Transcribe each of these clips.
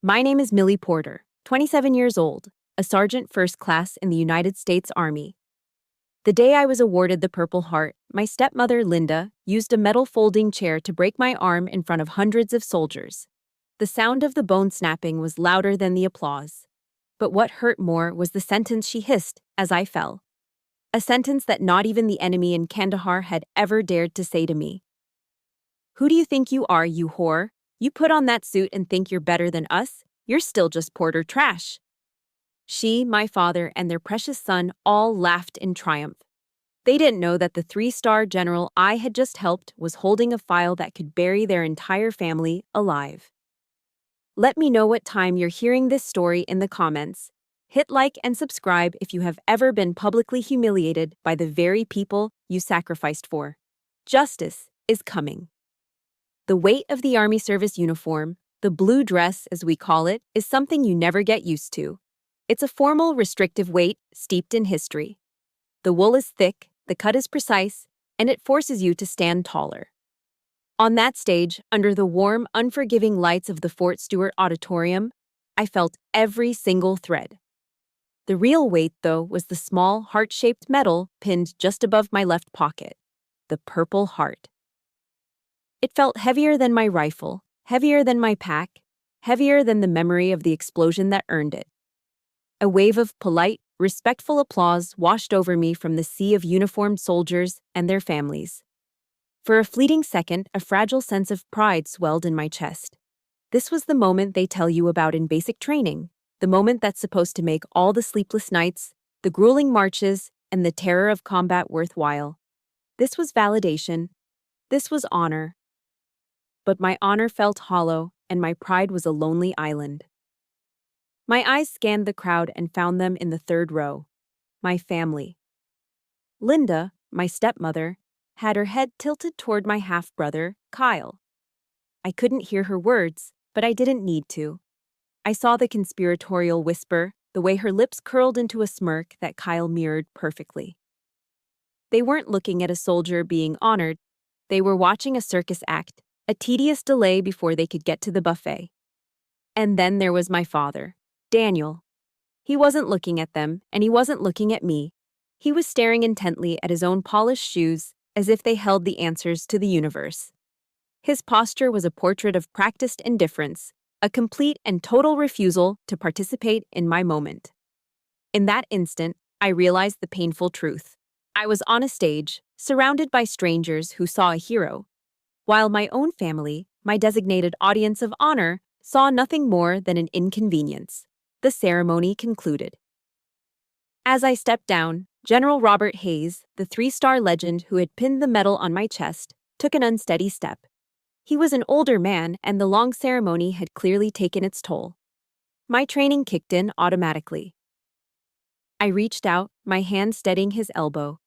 My name is Millie Porter, 27 years old, a sergeant first class in the United States Army. The day I was awarded the Purple Heart, my stepmother, Linda, used a metal folding chair to break my arm in front of hundreds of soldiers. The sound of the bone snapping was louder than the applause. But what hurt more was the sentence she hissed as I fell. A sentence that not even the enemy in Kandahar had ever dared to say to me. "Who do you think you are, you whore? You put on that suit and think you're better than us? You're still just Porter trash." She, my father, and their precious son all laughed in triumph. They didn't know that the 3-star general I had just helped was holding a file that could bury their entire family alive. Let me know what time you're hearing this story in the comments. Hit like and subscribe if you have ever been publicly humiliated by the very people you sacrificed for. Justice is coming. The weight of the Army service uniform, the blue dress as we call it, is something you never get used to. It's a formal, restrictive weight steeped in history. The wool is thick, the cut is precise, and it forces you to stand taller. On that stage, under the warm, unforgiving lights of the Fort Stewart Auditorium, I felt every single thread. The real weight, though, was the small, heart-shaped medal pinned just above my left pocket, the Purple Heart. It felt heavier than my rifle, heavier than my pack, heavier than the memory of the explosion that earned it. A wave of polite, respectful applause washed over me from the sea of uniformed soldiers and their families. For a fleeting second, a fragile sense of pride swelled in my chest. This was the moment they tell you about in basic training, the moment that's supposed to make all the sleepless nights, the grueling marches, and the terror of combat worthwhile. This was validation. This was honor. But my honor felt hollow, and my pride was a lonely island. My eyes scanned the crowd and found them in the third row. My family. Linda, my stepmother, had her head tilted toward my half-brother, Kyle. I couldn't hear her words, but I didn't need to. I saw the conspiratorial whisper, the way her lips curled into a smirk that Kyle mirrored perfectly. They weren't looking at a soldier being honored. They were watching a circus act, a tedious delay before they could get to the buffet. And then there was my father, Daniel. He wasn't looking at them, and he wasn't looking at me. He was staring intently at his own polished shoes, as if they held the answers to the universe. His posture was a portrait of practiced indifference, a complete and total refusal to participate in my moment. In that instant, I realized the painful truth. I was on a stage, surrounded by strangers who saw a hero, while my own family, my designated audience of honor, saw nothing more than an inconvenience. The ceremony concluded. As I stepped down, General Robert Hayes, the 3-star legend who had pinned the medal on my chest, took an unsteady step. He was an older man, and the long ceremony had clearly taken its toll. My training kicked in automatically. I reached out, my hand steadying his elbow.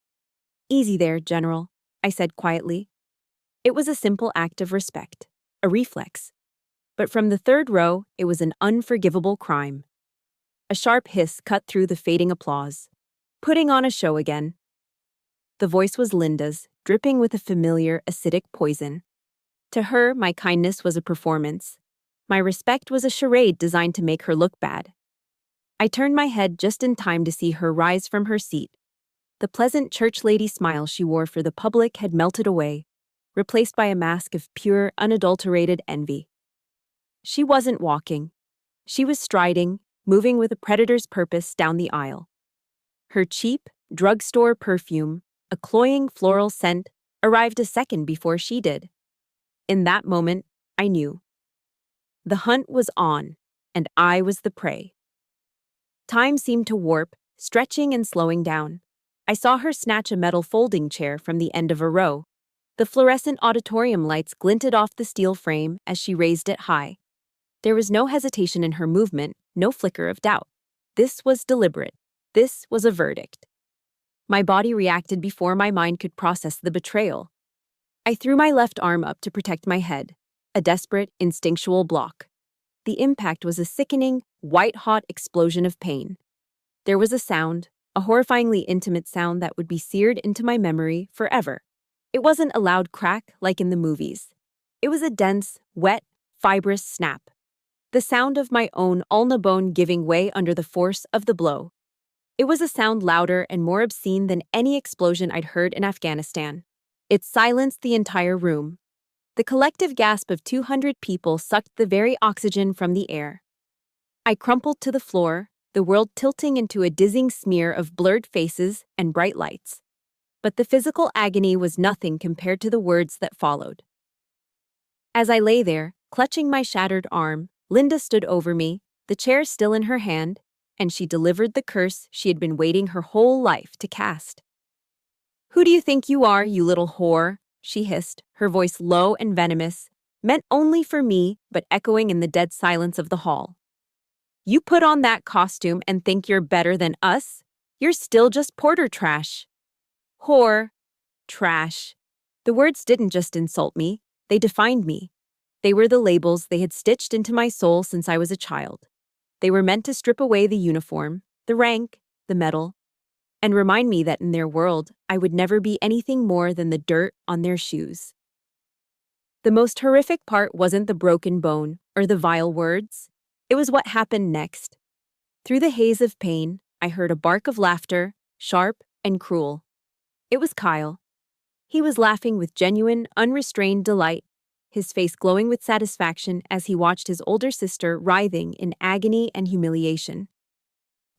"Easy there, General," I said quietly. It was a simple act of respect, a reflex. But from the third row, it was an unforgivable crime. A sharp hiss cut through the fading applause. "Putting on a show again." The voice was Linda's, dripping with a familiar, acidic poison. To her, my kindness was a performance. My respect was a charade designed to make her look bad. I turned my head just in time to see her rise from her seat. The pleasant church lady smile she wore for the public had melted away, replaced by a mask of pure, unadulterated envy. She wasn't walking. She was striding, moving with a predator's purpose down the aisle. Her cheap, drugstore perfume, a cloying floral scent, arrived a second before she did. In that moment, I knew. The hunt was on, and I was the prey. Time seemed to warp, stretching and slowing down. I saw her snatch a metal folding chair from the end of a row. The fluorescent auditorium lights glinted off the steel frame as she raised it high. There was no hesitation in her movement, no flicker of doubt. This was deliberate. This was a verdict. My body reacted before my mind could process the betrayal. I threw my left arm up to protect my head, a desperate, instinctual block. The impact was a sickening, white-hot explosion of pain. There was a sound, a horrifyingly intimate sound that would be seared into my memory forever. It wasn't a loud crack like in the movies. It was a dense, wet, fibrous snap. The sound of my own ulna bone giving way under the force of the blow. It was a sound louder and more obscene than any explosion I'd heard in Afghanistan. It silenced the entire room. The collective gasp of 200 people sucked the very oxygen from the air. I crumpled to the floor, the world tilting into a dizzying smear of blurred faces and bright lights. But the physical agony was nothing compared to the words that followed. As I lay there, clutching my shattered arm, Linda stood over me, the chair still in her hand, and she delivered the curse she had been waiting her whole life to cast. "Who do you think you are, you little whore?" she hissed, her voice low and venomous, meant only for me but echoing in the dead silence of the hall. "You put on that costume and think you're better than us? You're still just porter trash." Whore. Trash. The words didn't just insult me, they defined me. They were the labels they had stitched into my soul since I was a child. They were meant to strip away the uniform, the rank, the medal, and remind me that in their world, I would never be anything more than the dirt on their shoes. The most horrific part wasn't the broken bone or the vile words. It was what happened next. Through the haze of pain, I heard a bark of laughter, sharp and cruel. It was Kyle. He was laughing with genuine, unrestrained delight, his face glowing with satisfaction as he watched his older sister writhing in agony and humiliation.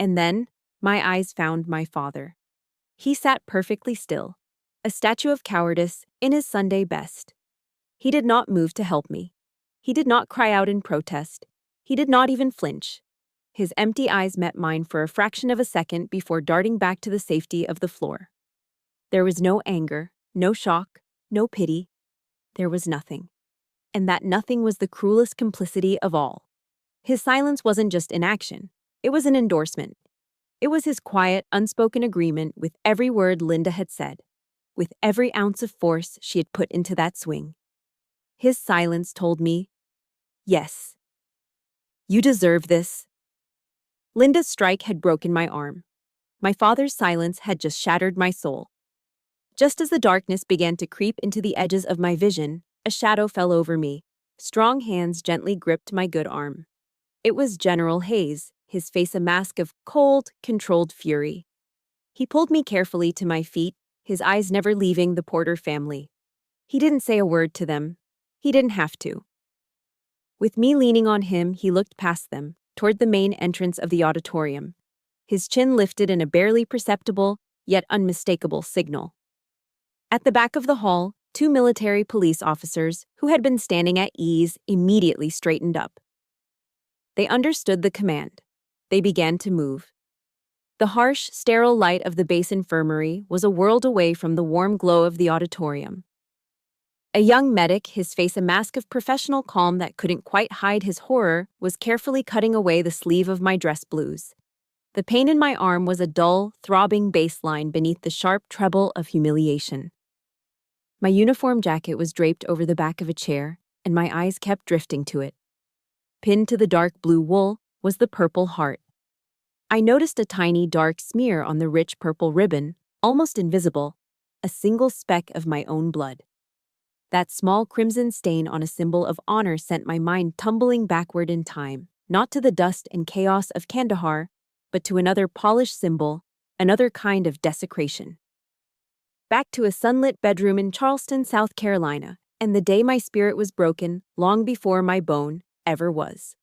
And then, my eyes found my father. He sat perfectly still, a statue of cowardice in his Sunday best. He did not move to help me. He did not cry out in protest. He did not even flinch. His empty eyes met mine for a fraction of a second before darting back to the safety of the floor. There was no anger, no shock, no pity. There was nothing. And that nothing was the cruelest complicity of all. His silence wasn't just inaction. It was an endorsement. It was his quiet, unspoken agreement with every word Linda had said, with every ounce of force she had put into that swing. His silence told me, yes, you deserve this. Linda's strike had broken my arm. My father's silence had just shattered my soul. Just as the darkness began to creep into the edges of my vision, a shadow fell over me. Strong hands gently gripped my good arm. It was General Hayes, his face a mask of cold, controlled fury. He pulled me carefully to my feet, his eyes never leaving the Porter family. He didn't say a word to them. He didn't have to. With me leaning on him, he looked past them, toward the main entrance of the auditorium. His chin lifted in a barely perceptible, yet unmistakable signal. At the back of the hall, 2 military police officers, who had been standing at ease, immediately straightened up. They understood the command. They began to move. The harsh, sterile light of the base infirmary was a world away from the warm glow of the auditorium. A young medic, his face a mask of professional calm that couldn't quite hide his horror, was carefully cutting away the sleeve of my dress blues. The pain in my arm was a dull, throbbing bass line beneath the sharp treble of humiliation. My uniform jacket was draped over the back of a chair, and my eyes kept drifting to it. Pinned to the dark blue wool was the Purple Heart. I noticed a tiny dark smear on the rich purple ribbon, almost invisible, a single speck of my own blood. That small crimson stain on a symbol of honor sent my mind tumbling backward in time, not to the dust and chaos of Kandahar, but to another polished symbol, another kind of desecration. Back to a sunlit bedroom in Charleston, South Carolina, and the day my spirit was broken, long before my bone ever was.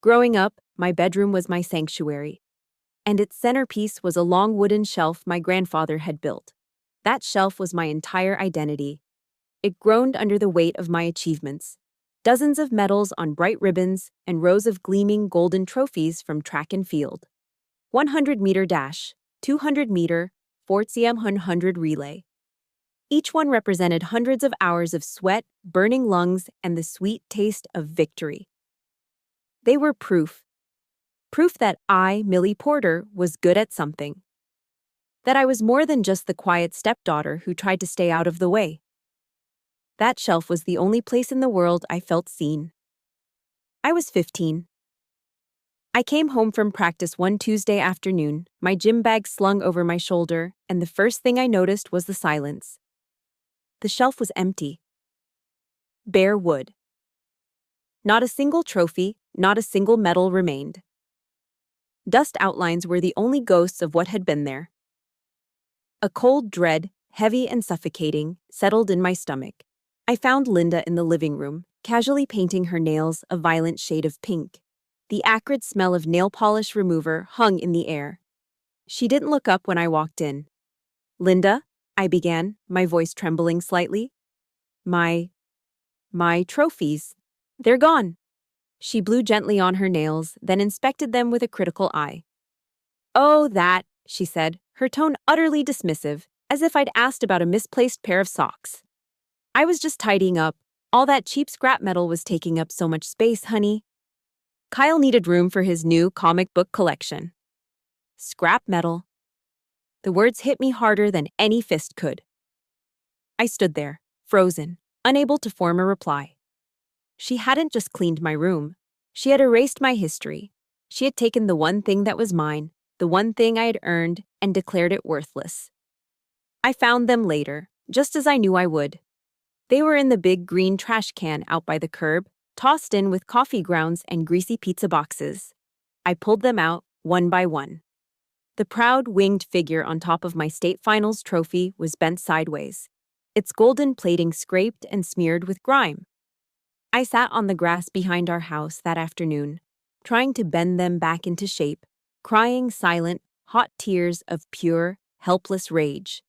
Growing up, my bedroom was my sanctuary, and its centerpiece was a long wooden shelf my grandfather had built. That shelf was my entire identity. It groaned under the weight of my achievements. Dozens of medals on bright ribbons and rows of gleaming golden trophies from track and field. 100-meter dash, 200-meter, 400 relay. Each one represented hundreds of hours of sweat, burning lungs, and the sweet taste of victory. They were proof. Proof that I, Millie Porter, was good at something. That I was more than just the quiet stepdaughter who tried to stay out of the way. That shelf was the only place in the world I felt seen. I was 15. I came home from practice one Tuesday afternoon, my gym bag slung over my shoulder, and the first thing I noticed was the silence. The shelf was empty. Bare wood. Not a single trophy, not a single medal remained. Dust outlines were the only ghosts of what had been there. A cold dread, heavy and suffocating, settled in my stomach. I found Linda in the living room, casually painting her nails a violent shade of pink. The acrid smell of nail polish remover hung in the air. She didn't look up when I walked in. "Linda," I began, my voice trembling slightly. My trophies. They're gone." She blew gently on her nails, then inspected them with a critical eye. "Oh, that," she said, her tone utterly dismissive, as if I'd asked about a misplaced pair of socks. "I was just tidying up. All that cheap scrap metal was taking up so much space, honey." Kyle needed room for his new comic book collection. Scrap metal. The words hit me harder than any fist could. I stood there, frozen, unable to form a reply. She hadn't just cleaned my room. She had erased my history. She had taken the one thing that was mine, the one thing I had earned, and declared it worthless. I found them later, just as I knew I would. They were in the big green trash can out by the curb, tossed in with coffee grounds and greasy pizza boxes. I pulled them out, one by one. The proud, winged figure on top of my state finals trophy was bent sideways, its golden plating scraped and smeared with grime. I sat on the grass behind our house that afternoon, trying to bend them back into shape, crying silent, hot tears of pure, helpless rage.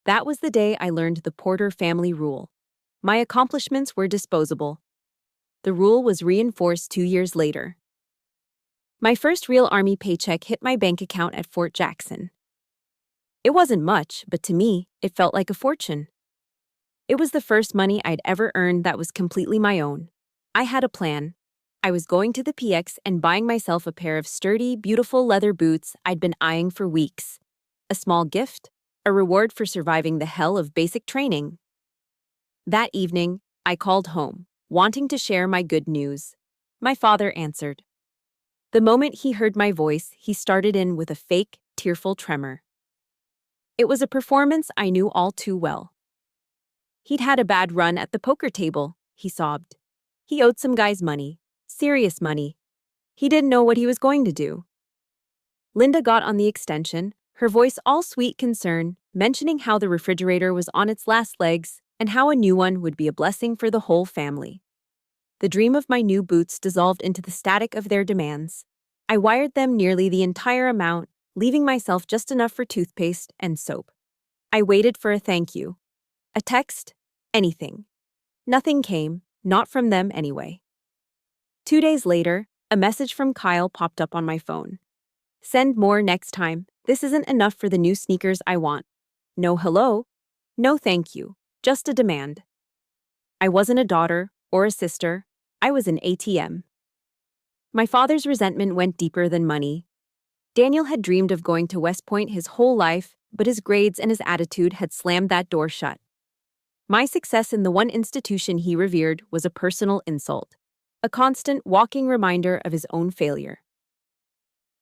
That was the day I learned the Porter family rule. My accomplishments were disposable. The rule was reinforced 2 years later. My first real Army paycheck hit my bank account at Fort Jackson. It wasn't much, but to me, it felt like a fortune. It was the first money I'd ever earned that was completely my own. I had a plan. I was going to the PX and buying myself a pair of sturdy, beautiful leather boots I'd been eyeing for weeks. A small gift, a reward for surviving the hell of basic training. That evening, I called home, wanting to share my good news. My father answered. The moment he heard my voice, he started in with a fake, tearful tremor. It was a performance I knew all too well. He'd had a bad run at the poker table, he sobbed. He owed some guys money, serious money. He didn't know what he was going to do. Linda got on the extension, her voice all sweet concern, mentioning how the refrigerator was on its last legs and how a new one would be a blessing for the whole family. The dream of my new boots dissolved into the static of their demands. I wired them nearly the entire amount, leaving myself just enough for toothpaste and soap. I waited for a thank you. A text? Anything. Nothing came, not from them anyway. 2 days later, a message from Kyle popped up on my phone. "Send more next time. This isn't enough for the new sneakers I want. No hello. No thank you. Just a demand." I wasn't a daughter or a sister. I was an ATM. My father's resentment went deeper than money. Daniel had dreamed of going to West Point his whole life, but his grades and his attitude had slammed that door shut. My success in the one institution he revered was a personal insult, a constant walking reminder of his own failure.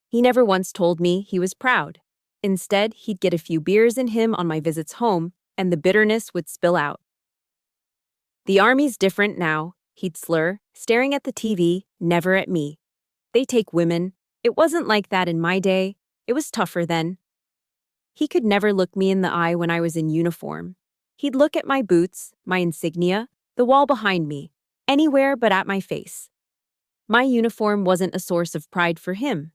He never once told me he was proud. Instead, he'd get a few beers in him on my visits home, and the bitterness would spill out. "The Army's different now," he'd slur, staring at the TV, never at me. "They take women. It wasn't like that in my day. It was tougher then." He could never look me in the eye when I was in uniform. He'd look at my boots, my insignia, the wall behind me, anywhere but at my face. My uniform wasn't a source of pride for him.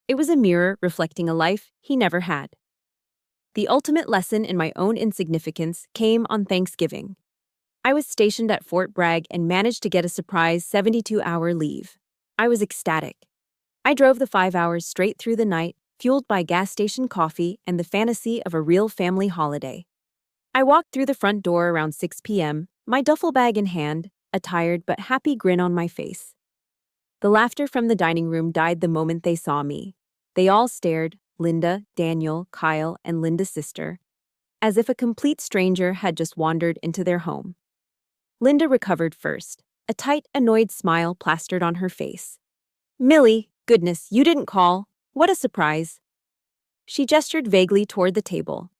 It was a mirror reflecting a life he never had. The ultimate lesson in my own insignificance came on Thanksgiving. I was stationed at Fort Bragg and managed to get a surprise 72-hour leave. I was ecstatic. I drove the 5 hours straight through the night, fueled by gas station coffee and the fantasy of a real family holiday. I walked through the front door around 6 p.m., my duffel bag in hand, a tired but happy grin on my face. The laughter from the dining room died the moment they saw me. They all stared, Linda, Daniel, Kyle, and Linda's sister, as if a complete stranger had just wandered into their home. Linda recovered first, a tight, annoyed smile plastered on her face. "Millie, goodness, you didn't call. What a surprise." She gestured vaguely toward the table.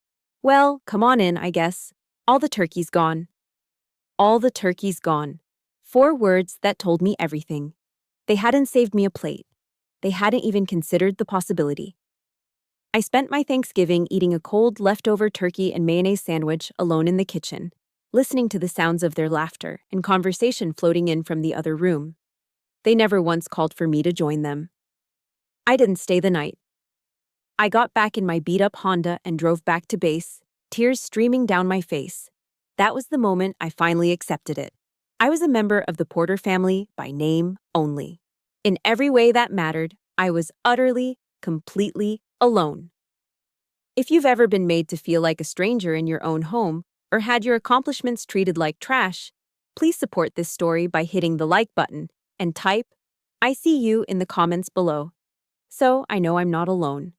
"Well, come on in, I guess. All the turkey's gone." All the turkey's gone. 4 words that told me everything. They hadn't saved me a plate. They hadn't even considered the possibility. I spent my Thanksgiving eating a cold leftover turkey and mayonnaise sandwich alone in the kitchen, listening to the sounds of their laughter and conversation floating in from the other room. They never once called for me to join them. I didn't stay the night. I got back in my beat-up Honda and drove back to base, tears streaming down my face. That was the moment I finally accepted it. I was a member of the Porter family by name only. In every way that mattered, I was utterly, completely alone. If you've ever been made to feel like a stranger in your own home or had your accomplishments treated like trash, please support this story by hitting the like button and type, "I see you" in the comments below. So I know I'm not alone.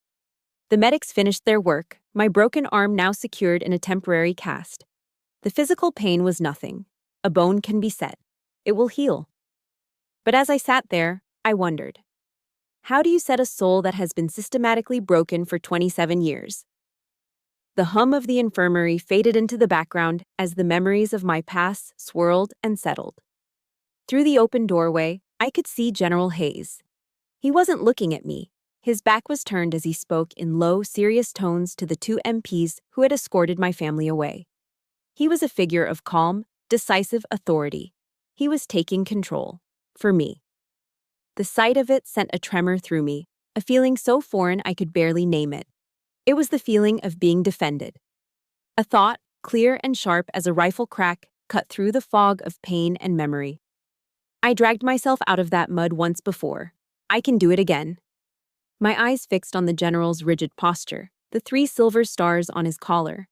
The medics finished their work, my broken arm now secured in a temporary cast. The physical pain was nothing. A bone can be set. It will heal. But as I sat there, I wondered, how do you set a soul that has been systematically broken for 27 years? The hum of the infirmary faded into the background as the memories of my past swirled and settled. Through the open doorway, I could see General Hayes. He wasn't looking at me. His back was turned as he spoke in low, serious tones to the 2 MPs who had escorted my family away. He was a figure of calm, decisive authority. He was taking control. For me. The sight of it sent a tremor through me, a feeling so foreign I could barely name it. It was the feeling of being defended. A thought, clear and sharp as a rifle crack, cut through the fog of pain and memory. I dragged myself out of that mud once before. I can do it again. My eyes fixed on the general's rigid posture, the 3 silver stars on his collar.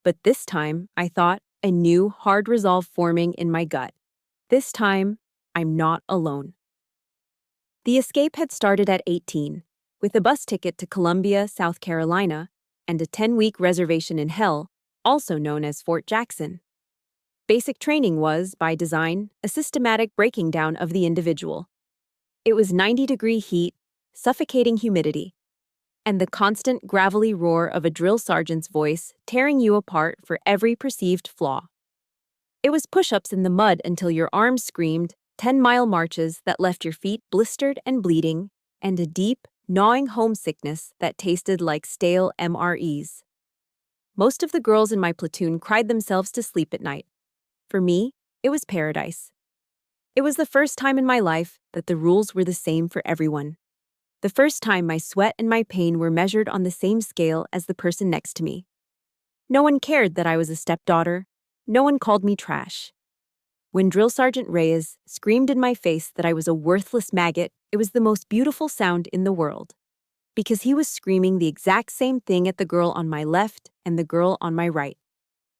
But this time, I thought, a new, hard resolve forming in my gut. This time, I'm not alone. The escape had started at 18, with a bus ticket to Columbia, South Carolina, and a 10-week reservation in hell, also known as Fort Jackson. Basic training was, by design, a systematic breaking down of the individual. It was 90-degree heat, suffocating humidity, and the constant gravelly roar of a drill sergeant's voice tearing you apart for every perceived flaw. It was push-ups in the mud until your arms screamed, 10-mile marches that left your feet blistered and bleeding, and a deep, gnawing homesickness that tasted like stale MREs. Most of the girls in my platoon cried themselves to sleep at night. For me, it was paradise. It was the first time in my life that the rules were the same for everyone. The first time my sweat and my pain were measured on the same scale as the person next to me. No one cared that I was a stepdaughter. No one called me trash. When Drill Sergeant Reyes screamed in my face that I was a worthless maggot, it was the most beautiful sound in the world. Because he was screaming the exact same thing at the girl on my left and the girl on my right.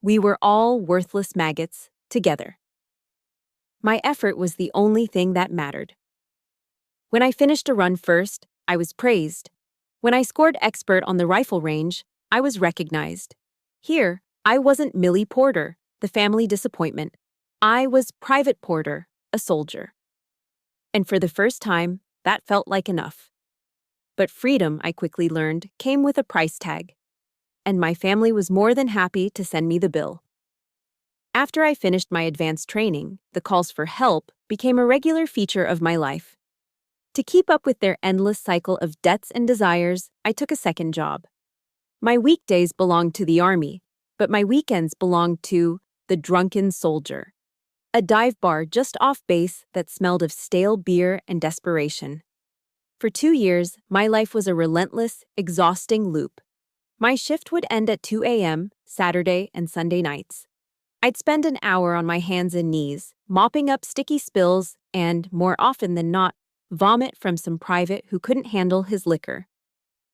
We were all worthless maggots, together. My effort was the only thing that mattered. When I finished a run first, I was praised. When I scored expert on the rifle range, I was recognized. Here, I wasn't Millie Porter, the family disappointment. I was Private Porter, a soldier. And for the first time, that felt like enough. But freedom, I quickly learned, came with a price tag. And my family was more than happy to send me the bill. After I finished my advanced training, the calls for help became a regular feature of my life. To keep up with their endless cycle of debts and desires, I took a second job. My weekdays belonged to the Army, but my weekends belonged to the Drunken Soldier, a dive bar just off base that smelled of stale beer and desperation. For 2 years, my life was a relentless, exhausting loop. My shift would end at 2 a.m., Saturday and Sunday nights. I'd spend an hour on my hands and knees, mopping up sticky spills and, more often than not, vomit from some private who couldn't handle his liquor.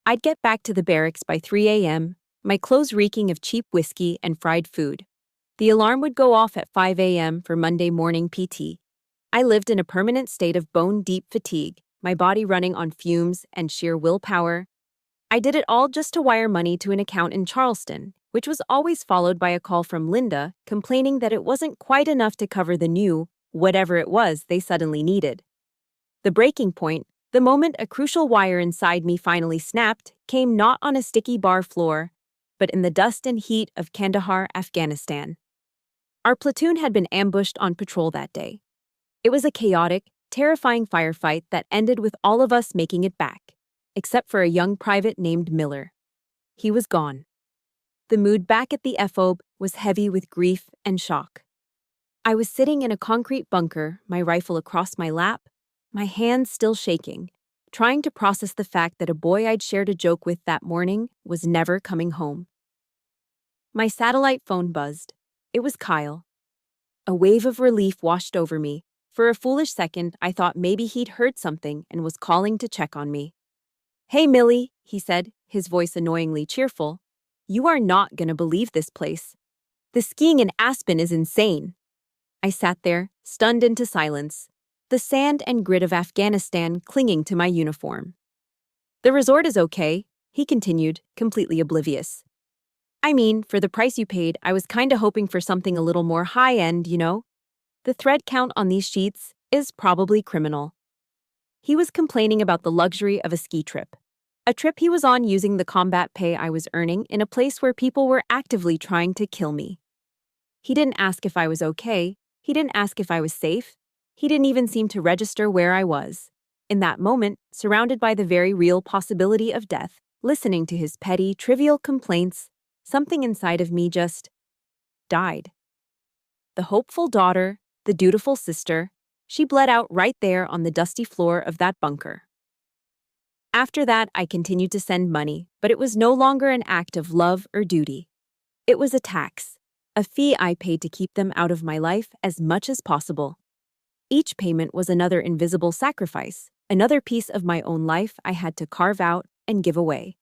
I'd get back to the barracks by 3 a.m., my clothes reeking of cheap whiskey and fried food. The alarm would go off at 5 a.m. for Monday morning PT. I lived in a permanent state of bone-deep fatigue, my body running on fumes and sheer willpower. I did it all just to wire money to an account in Charleston, which was always followed by a call from Linda complaining that it wasn't quite enough to cover the new, whatever it was they suddenly needed. The breaking point, the moment a crucial wire inside me finally snapped, came not on a sticky bar floor, but in the dust and heat of Kandahar, Afghanistan. Our platoon had been ambushed on patrol that day. It was a chaotic, terrifying firefight that ended with all of us making it back, except for a young private named Miller. He was gone. The mood back at the FOB was heavy with grief and shock. I was sitting in a concrete bunker, my rifle across my lap, my hands still shaking, trying to process the fact that a boy I'd shared a joke with that morning was never coming home. My satellite phone buzzed. It was Kyle. A wave of relief washed over me. For a foolish second, I thought maybe he'd heard something and was calling to check on me. "Hey, Millie," he said, his voice annoyingly cheerful. "You are not gonna believe this place. The skiing in Aspen is insane." I sat there, stunned into silence, the sand and grit of Afghanistan clinging to my uniform. "The resort is okay," he continued, completely oblivious. "I mean, for the price you paid, I was kinda hoping for something a little more high-end, you know? The thread count on these sheets is probably criminal." He was complaining about the luxury of a ski trip. A trip he was on using the combat pay I was earning in a place where people were actively trying to kill me. He didn't ask if I was okay. He didn't ask if I was safe. He didn't even seem to register where I was. In that moment, surrounded by the very real possibility of death, listening to his petty, trivial complaints, something inside of me just died. The hopeful daughter, the dutiful sister, she bled out right there on the dusty floor of that bunker. After that, I continued to send money, but it was no longer an act of love or duty. It was a tax, a fee I paid to keep them out of my life as much as possible. Each payment was another invisible sacrifice, another piece of my own life I had to carve out and give away.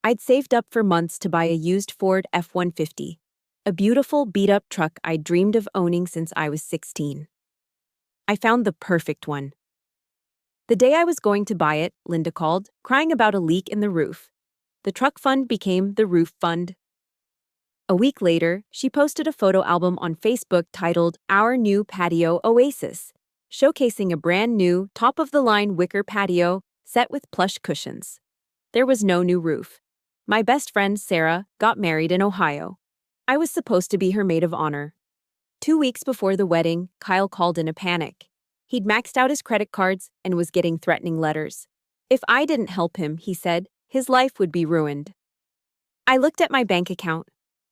I'd saved up for months to buy a used Ford F-150, a beautiful beat-up truck I'd dreamed of owning since I was 16. I found the perfect one. The day I was going to buy it, Linda called, crying about a leak in the roof. The truck fund became the roof fund. A week later, she posted a photo album on Facebook titled Our New Patio Oasis, showcasing a brand new, top-of-the-line wicker patio set with plush cushions. There was no new roof. My best friend, Sarah, got married in Ohio. I was supposed to be her maid of honor. 2 weeks before the wedding, Kyle called in a panic. He'd maxed out his credit cards and was getting threatening letters. If I didn't help him, he said, his life would be ruined. I looked at my bank account.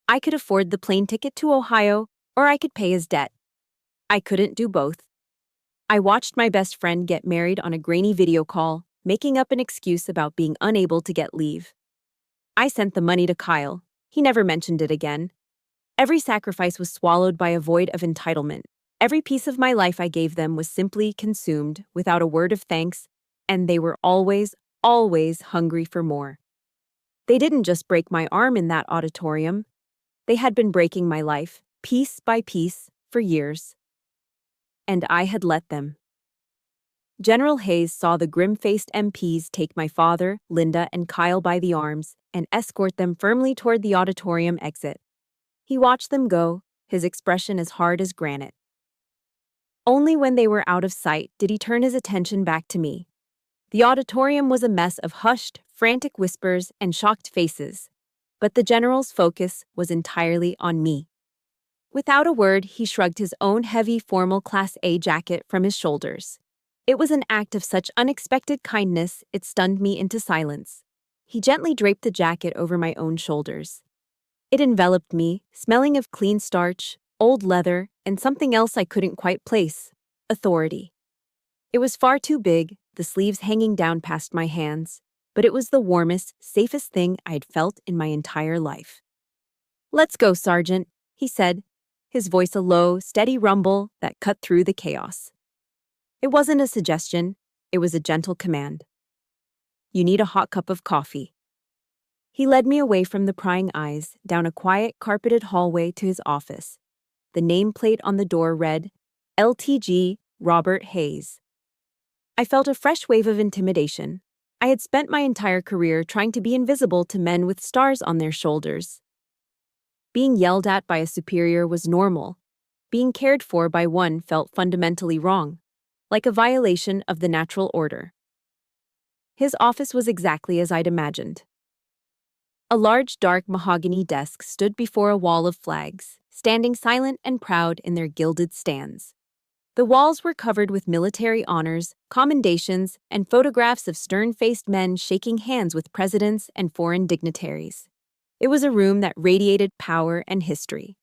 I could afford the plane ticket to Ohio, or I could pay his debt. I couldn't do both. I watched my best friend get married on a grainy video call, making up an excuse about being unable to get leave. I sent the money to Kyle. He never mentioned it again. Every sacrifice was swallowed by a void of entitlement. Every piece of my life I gave them was simply consumed without a word of thanks, and they were always, always hungry for more. They didn't just break my arm in that auditorium. They had been breaking my life, piece by piece, for years. And I had let them. General Hayes saw the grim-faced MPs take my father, Linda, and Kyle by the arms and escort them firmly toward the auditorium exit. He watched them go, his expression as hard as granite. Only when they were out of sight did he turn his attention back to me. The auditorium was a mess of hushed, frantic whispers and shocked faces, but the general's focus was entirely on me. Without a word, he shrugged his own heavy formal Class A jacket from his shoulders. It was an act of such unexpected kindness, it stunned me into silence. He gently draped the jacket over my own shoulders. It enveloped me, smelling of clean starch, old leather, and something else I couldn't quite place: authority. It was far too big, the sleeves hanging down past my hands, but it was the warmest, safest thing I had felt in my entire life. "Let's go, Sergeant," he said, his voice a low, steady rumble that cut through the chaos. It wasn't a suggestion, it was a gentle command. "You need a hot cup of coffee." He led me away from the prying eyes, down a quiet, carpeted hallway to his office. The nameplate on the door read, LTG Robert Hayes. I felt a fresh wave of intimidation. I had spent my entire career trying to be invisible to men with stars on their shoulders. Being yelled at by a superior was normal. Being cared for by one felt fundamentally wrong, like a violation of the natural order. His office was exactly as I'd imagined. A large, dark mahogany desk stood before a wall of flags, standing silent and proud in their gilded stands. The walls were covered with military honors, commendations, and photographs of stern-faced men shaking hands with presidents and foreign dignitaries. It was a room that radiated power and history.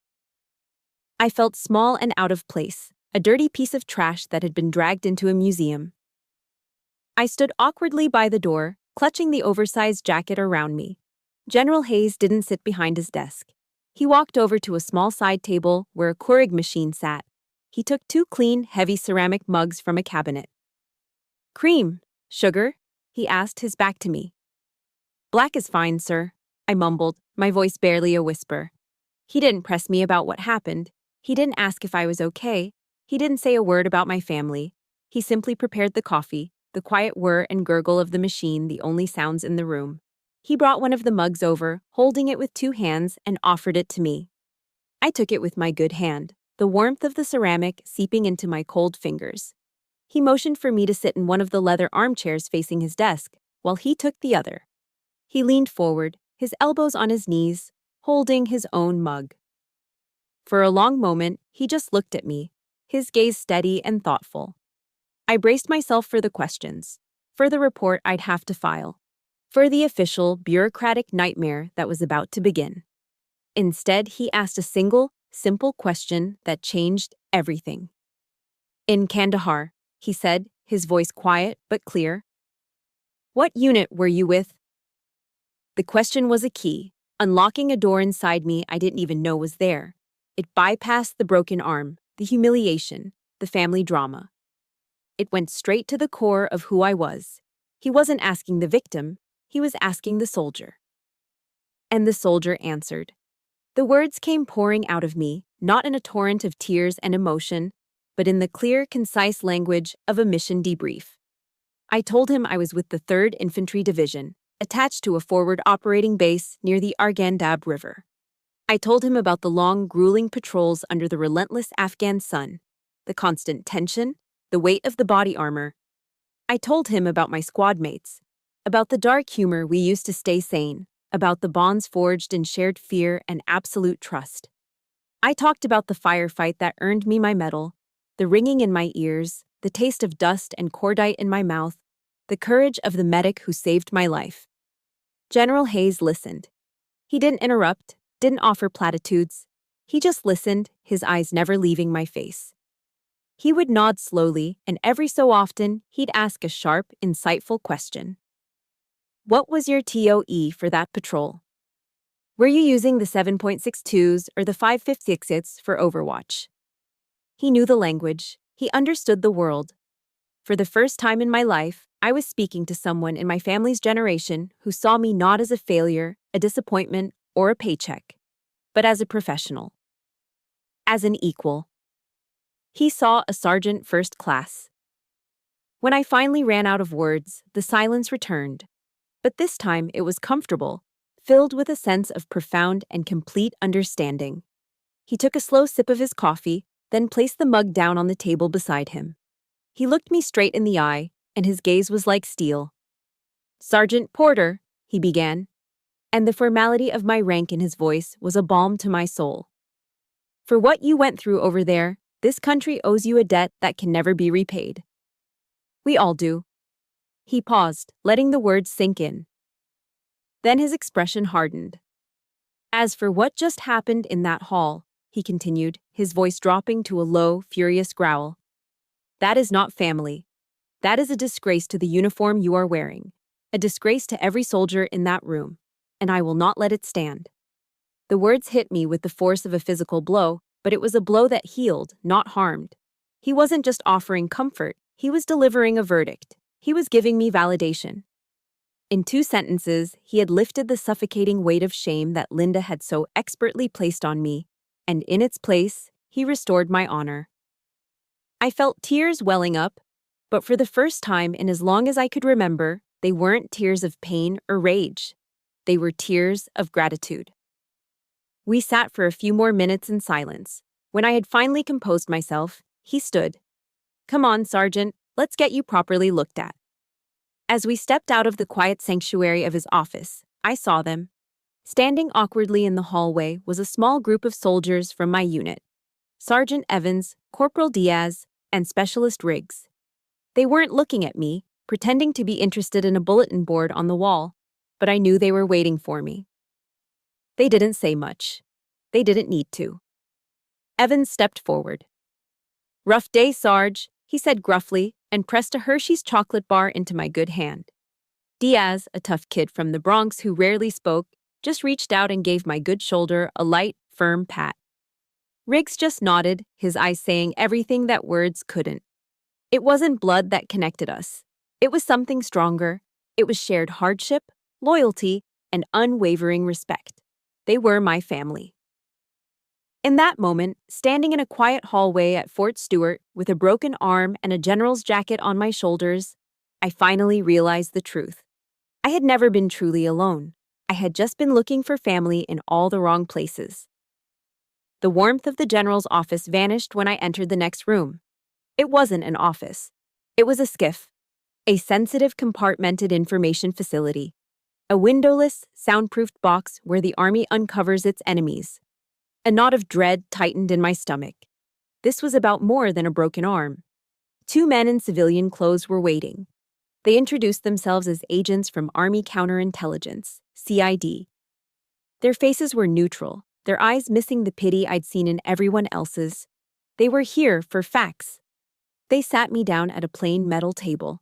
I felt small and out of place, a dirty piece of trash that had been dragged into a museum. I stood awkwardly by the door, clutching the oversized jacket around me. General Hayes didn't sit behind his desk. He walked over to a small side table where a Keurig machine sat. He took 2 clean, heavy ceramic mugs from a cabinet. "Cream, sugar?" he asked, his back to me. "Black is fine, sir," I mumbled, my voice barely a whisper. He didn't press me about what happened. He didn't ask if I was okay. He didn't say a word about my family. He simply prepared the coffee, the quiet whir and gurgle of the machine the only sounds in the room. He brought one of the mugs over, holding it with 2 hands, and offered it to me. I took it with my good hand, the warmth of the ceramic seeping into my cold fingers. He motioned for me to sit in one of the leather armchairs facing his desk, while he took the other. He leaned forward, his elbows on his knees, holding his own mug. For a long moment, he just looked at me, his gaze steady and thoughtful. I braced myself for the questions, for the report I'd have to file, for the official, bureaucratic nightmare that was about to begin. Instead, he asked a single, simple question that changed everything. "In Kandahar," he said, his voice quiet but clear. "What unit were you with?" The question was a key, unlocking a door inside me I didn't even know was there. It bypassed the broken arm, the humiliation, the family drama. It went straight to the core of who I was. He wasn't asking the victim, he was asking the soldier. And the soldier answered. The words came pouring out of me, not in a torrent of tears and emotion, but in the clear, concise language of a mission debrief. I told him I was with the 3rd Infantry Division, attached to a forward operating base near the Arghandab River. I told him about the long, grueling patrols under the relentless Afghan sun, the constant tension, the weight of the body armor. I told him about my squad mates, about the dark humor we used to stay sane, about the bonds forged in shared fear and absolute trust. I talked about the firefight that earned me my medal, the ringing in my ears, the taste of dust and cordite in my mouth, the courage of the medic who saved my life. General Hayes listened. He didn't interrupt, didn't offer platitudes. He just listened, his eyes never leaving my face. He would nod slowly, and every so often, he'd ask a sharp, insightful question. "What was your TOE for that patrol? Were you using the 7.62s or the 5.56s for Overwatch?" He knew the language. He understood the world. For the first time in my life, I was speaking to someone in my family's generation who saw me not as a failure, a disappointment, or a paycheck, but as a professional. As an equal. He saw a sergeant first class. When I finally ran out of words, the silence returned. But this time it was comfortable, filled with a sense of profound and complete understanding. He took a slow sip of his coffee, then placed the mug down on the table beside him. He looked me straight in the eye, and his gaze was like steel. "Sergeant Porter," he began, and the formality of my rank in his voice was a balm to my soul. "For what you went through over there, this country owes you a debt that can never be repaid. We all do." He paused, letting the words sink in. Then his expression hardened. "As for what just happened in that hall," he continued, his voice dropping to a low, furious growl, "that is not family. That is a disgrace to the uniform you are wearing, a disgrace to every soldier in that room, and I will not let it stand." The words hit me with the force of a physical blow, but it was a blow that healed, not harmed. He wasn't just offering comfort, he was delivering a verdict. He was giving me validation. In 2 sentences, he had lifted the suffocating weight of shame that Linda had so expertly placed on me, and in its place, he restored my honor. I felt tears welling up, but for the first time in as long as I could remember, they weren't tears of pain or rage. They were tears of gratitude. We sat for a few more minutes in silence. When I had finally composed myself, he stood. "Come on, Sergeant, let's get you properly looked at." As we stepped out of the quiet sanctuary of his office, I saw them. Standing awkwardly in the hallway was a small group of soldiers from my unit. Sergeant Evans, Corporal Diaz, and Specialist Riggs. They weren't looking at me, pretending to be interested in a bulletin board on the wall, but I knew they were waiting for me. They didn't say much. They didn't need to. Evans stepped forward. "Rough day, Sarge," he said gruffly, and pressed a Hershey's chocolate bar into my good hand. Diaz, a tough kid from the Bronx who rarely spoke, just reached out and gave my good shoulder a light, firm pat. Riggs just nodded, his eyes saying everything that words couldn't. It wasn't blood that connected us. It was something stronger. It was shared hardship, loyalty, and unwavering respect. They were my family. In that moment, standing in a quiet hallway at Fort Stewart with a broken arm and a general's jacket on my shoulders, I finally realized the truth. I had never been truly alone. I had just been looking for family in all the wrong places. The warmth of the general's office vanished when I entered the next room. It wasn't an office. It was a SCIF, a sensitive compartmented information facility, a windowless, soundproofed box where the Army uncovers its enemies. A knot of dread tightened in my stomach. This was about more than a broken arm. Two men in civilian clothes were waiting. They introduced themselves as agents from Army Counterintelligence, CID. Their faces were neutral, their eyes missing the pity I'd seen in everyone else's. They were here for facts. They sat me down at a plain metal table.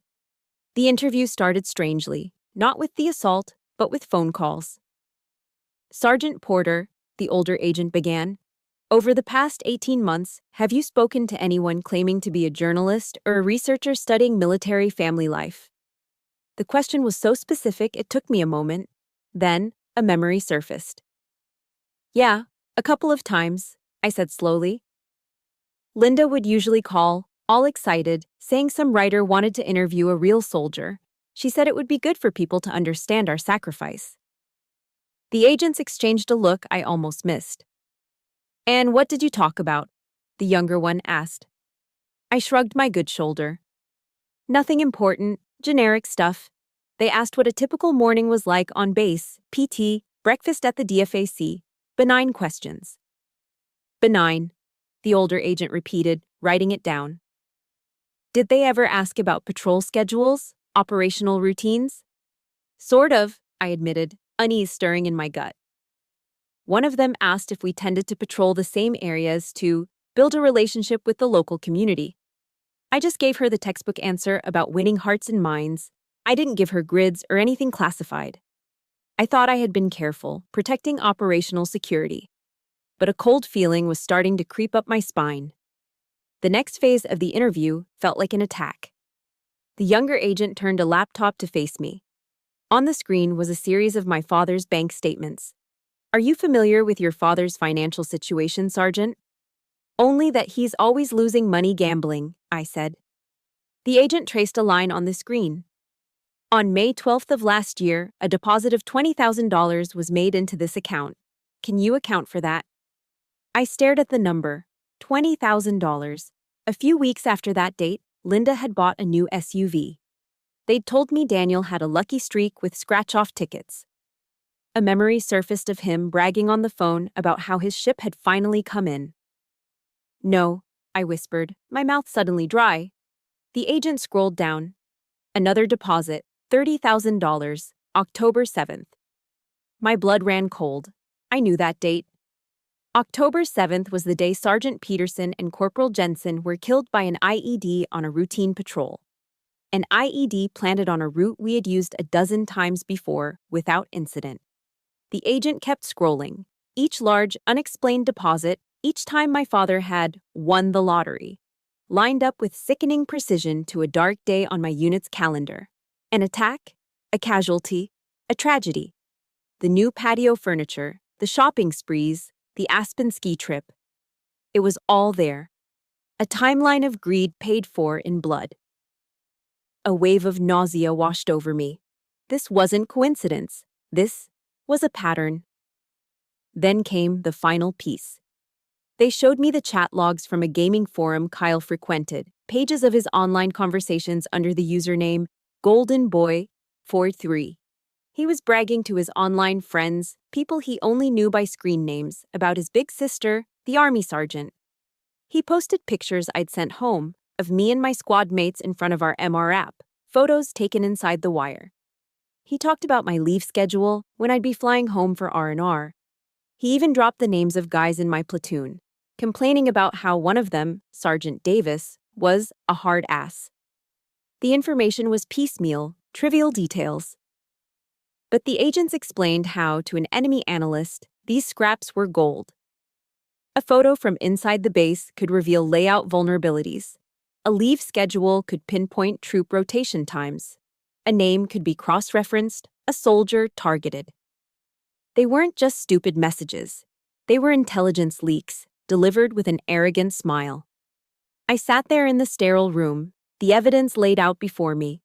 The interview started strangely, not with the assault, but with phone calls. "Sergeant Porter," the older agent began, "over the past 18 months, have you spoken to anyone claiming to be a journalist or a researcher studying military family life?" The question was so specific it took me a moment. Then, a memory surfaced. "Yeah, a couple of times," I said slowly. Linda would usually call, all excited, saying some writer wanted to interview a real soldier. She said it would be good for people to understand our sacrifice. The agents exchanged a look I almost missed. "And what did you talk about?" the younger one asked. I shrugged my good shoulder. "Nothing important, generic stuff." They asked what a typical morning was like on base, PT, breakfast at the DFAC. Benign questions. "Benign," the older agent repeated, writing it down. "Did they ever ask about patrol schedules, operational routines?" "Sort of," I admitted, unease stirring in my gut. One of them asked if we tended to patrol the same areas to build a relationship with the local community. I just gave her the textbook answer about winning hearts and minds. I didn't give her grids or anything classified. I thought I had been careful, protecting operational security. But a cold feeling was starting to creep up my spine. The next phase of the interview felt like an attack. The younger agent turned a laptop to face me. On the screen was a series of my father's bank statements. "Are you familiar with your father's financial situation, Sergeant?" "Only that he's always losing money gambling," I said. The agent traced a line on the screen. "On May 12th of last year, a deposit of $20,000 was made into this account. Can you account for that?" I stared at the number. $20,000. A few weeks after that date, Linda had bought a new SUV. They'd told me Daniel had a lucky streak with scratch-off tickets. A memory surfaced of him bragging on the phone about how his ship had finally come in. "No," I whispered, my mouth suddenly dry. The agent scrolled down. "Another deposit, $30,000, October 7th. My blood ran cold. I knew that date. October 7th was the day Sergeant Peterson and Corporal Jensen were killed by an IED on a routine patrol. An IED planted on a route we had used a dozen times before, without incident. The agent kept scrolling. Each large, unexplained deposit, each time my father had won the lottery, lined up with sickening precision to a dark day on my unit's calendar. An attack, a casualty, a tragedy. The new patio furniture, the shopping sprees, the Aspen ski trip. It was all there. A timeline of greed paid for in blood. A wave of nausea washed over me. This wasn't coincidence. This was a pattern. Then came the final piece. They showed me the chat logs from a gaming forum Kyle frequented, pages of his online conversations under the username GoldenBoy43. He was bragging to his online friends, people he only knew by screen names, about his big sister, the Army sergeant. He posted pictures I'd sent home, of me and my squad mates in front of our MR app, photos taken inside the wire. He talked about my leave schedule, when I'd be flying home for R&R. He even dropped the names of guys in my platoon, complaining about how one of them, Sergeant Davis, was a hard ass. The information was piecemeal, trivial details. But the agents explained how, to an enemy analyst, these scraps were gold. A photo from inside the base could reveal layout vulnerabilities. A leave schedule could pinpoint troop rotation times. A name could be cross-referenced, a soldier targeted. They weren't just stupid messages. They were intelligence leaks, delivered with an arrogant smile. I sat there in the sterile room, the evidence laid out before me,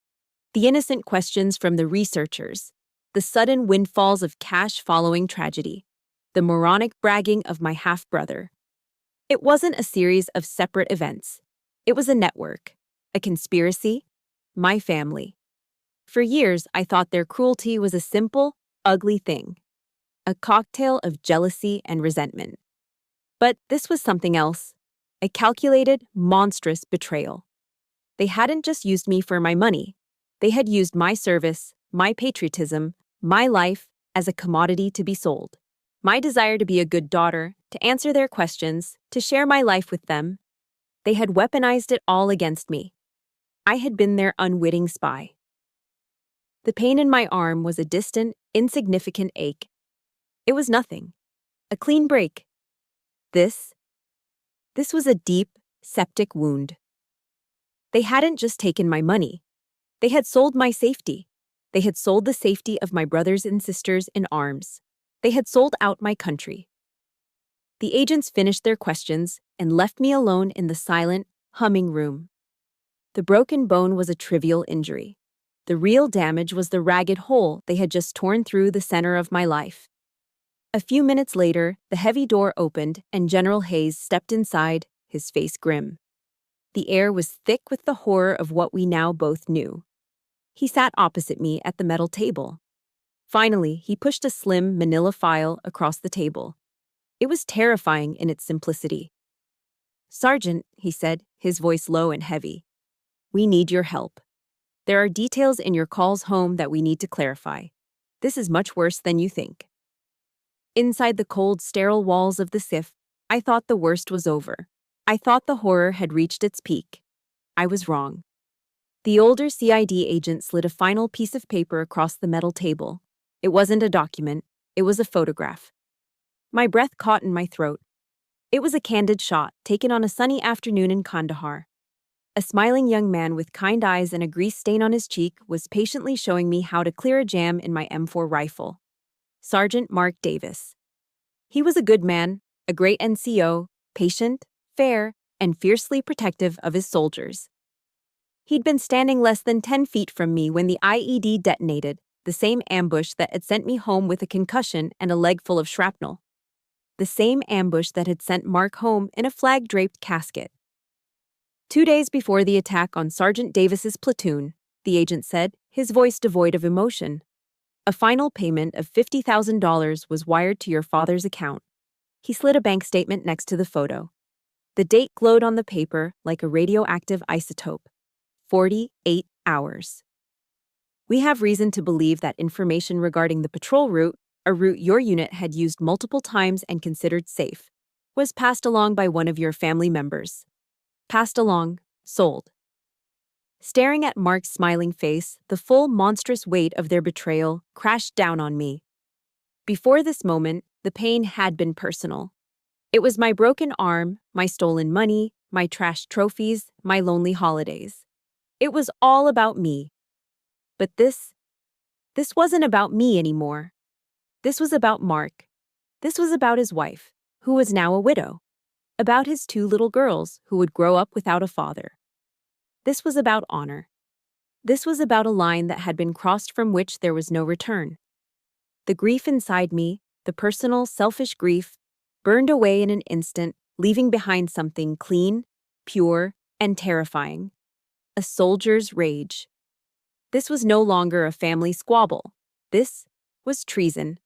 the innocent questions from the researchers, the sudden windfalls of cash following tragedy, the moronic bragging of my half-brother. It wasn't a series of separate events. It was a network, a conspiracy, my family. For years, I thought their cruelty was a simple, ugly thing, a cocktail of jealousy and resentment. But this was something else, a calculated, monstrous betrayal. They hadn't just used me for my money. They had used my service, my patriotism, my life as a commodity to be sold. My desire to be a good daughter, to answer their questions, to share my life with them. They had weaponized it all against me. I had been their unwitting spy. The pain in my arm was a distant, insignificant ache. It was nothing. A clean break. This was a deep, septic wound. They hadn't just taken my money. They had sold my safety. They had sold the safety of my brothers and sisters in arms. They had sold out my country. The agents finished their questions and left me alone in the silent, humming room. The broken bone was a trivial injury. The real damage was the ragged hole they had just torn through the center of my life. A few minutes later, the heavy door opened and General Hayes stepped inside, his face grim. The air was thick with the horror of what we now both knew. He sat opposite me at the metal table. Finally, he pushed a slim manila file across the table. It was terrifying in its simplicity. "Sergeant," he said, his voice low and heavy, "we need your help. There are details in your calls home that we need to clarify. This is much worse than you think." Inside the cold, sterile walls of the SIF, I thought the worst was over. I thought the horror had reached its peak. I was wrong. The older CID agent slid a final piece of paper across the metal table. It wasn't a document, it was a photograph. My breath caught in my throat. It was a candid shot, taken on a sunny afternoon in Kandahar. A smiling young man with kind eyes and a grease stain on his cheek was patiently showing me how to clear a jam in my M4 rifle. Sergeant Mark Davis. He was a good man, a great NCO, patient, fair, and fiercely protective of his soldiers. He'd been standing less than 10 feet from me when the IED detonated, the same ambush that had sent me home with a concussion and a leg full of shrapnel. The same ambush that had sent Mark home in a flag-draped casket. 2 days before the attack on Sergeant Davis's platoon, the agent said, his voice devoid of emotion, "A final payment of $50,000 was wired to your father's account." He slid a bank statement next to the photo. The date glowed on the paper like a radioactive isotope. 48 hours. "We have reason to believe that information regarding the patrol route, a route your unit had used multiple times and considered safe, was passed along by one of your family members. Passed along, sold." Staring at Mark's smiling face, the full monstrous weight of their betrayal crashed down on me. Before this moment, the pain had been personal. It was my broken arm, my stolen money, my trashed trophies, my lonely holidays. It was all about me. But this wasn't about me anymore. This was about Mark. This was about his wife, who was now a widow. About his 2 little girls who would grow up without a father. This was about honor. This was about a line that had been crossed from which there was no return. The grief inside me, the personal, selfish grief, burned away in an instant, leaving behind something clean, pure, and terrifying. A soldier's rage. This was no longer a family squabble. This was treason.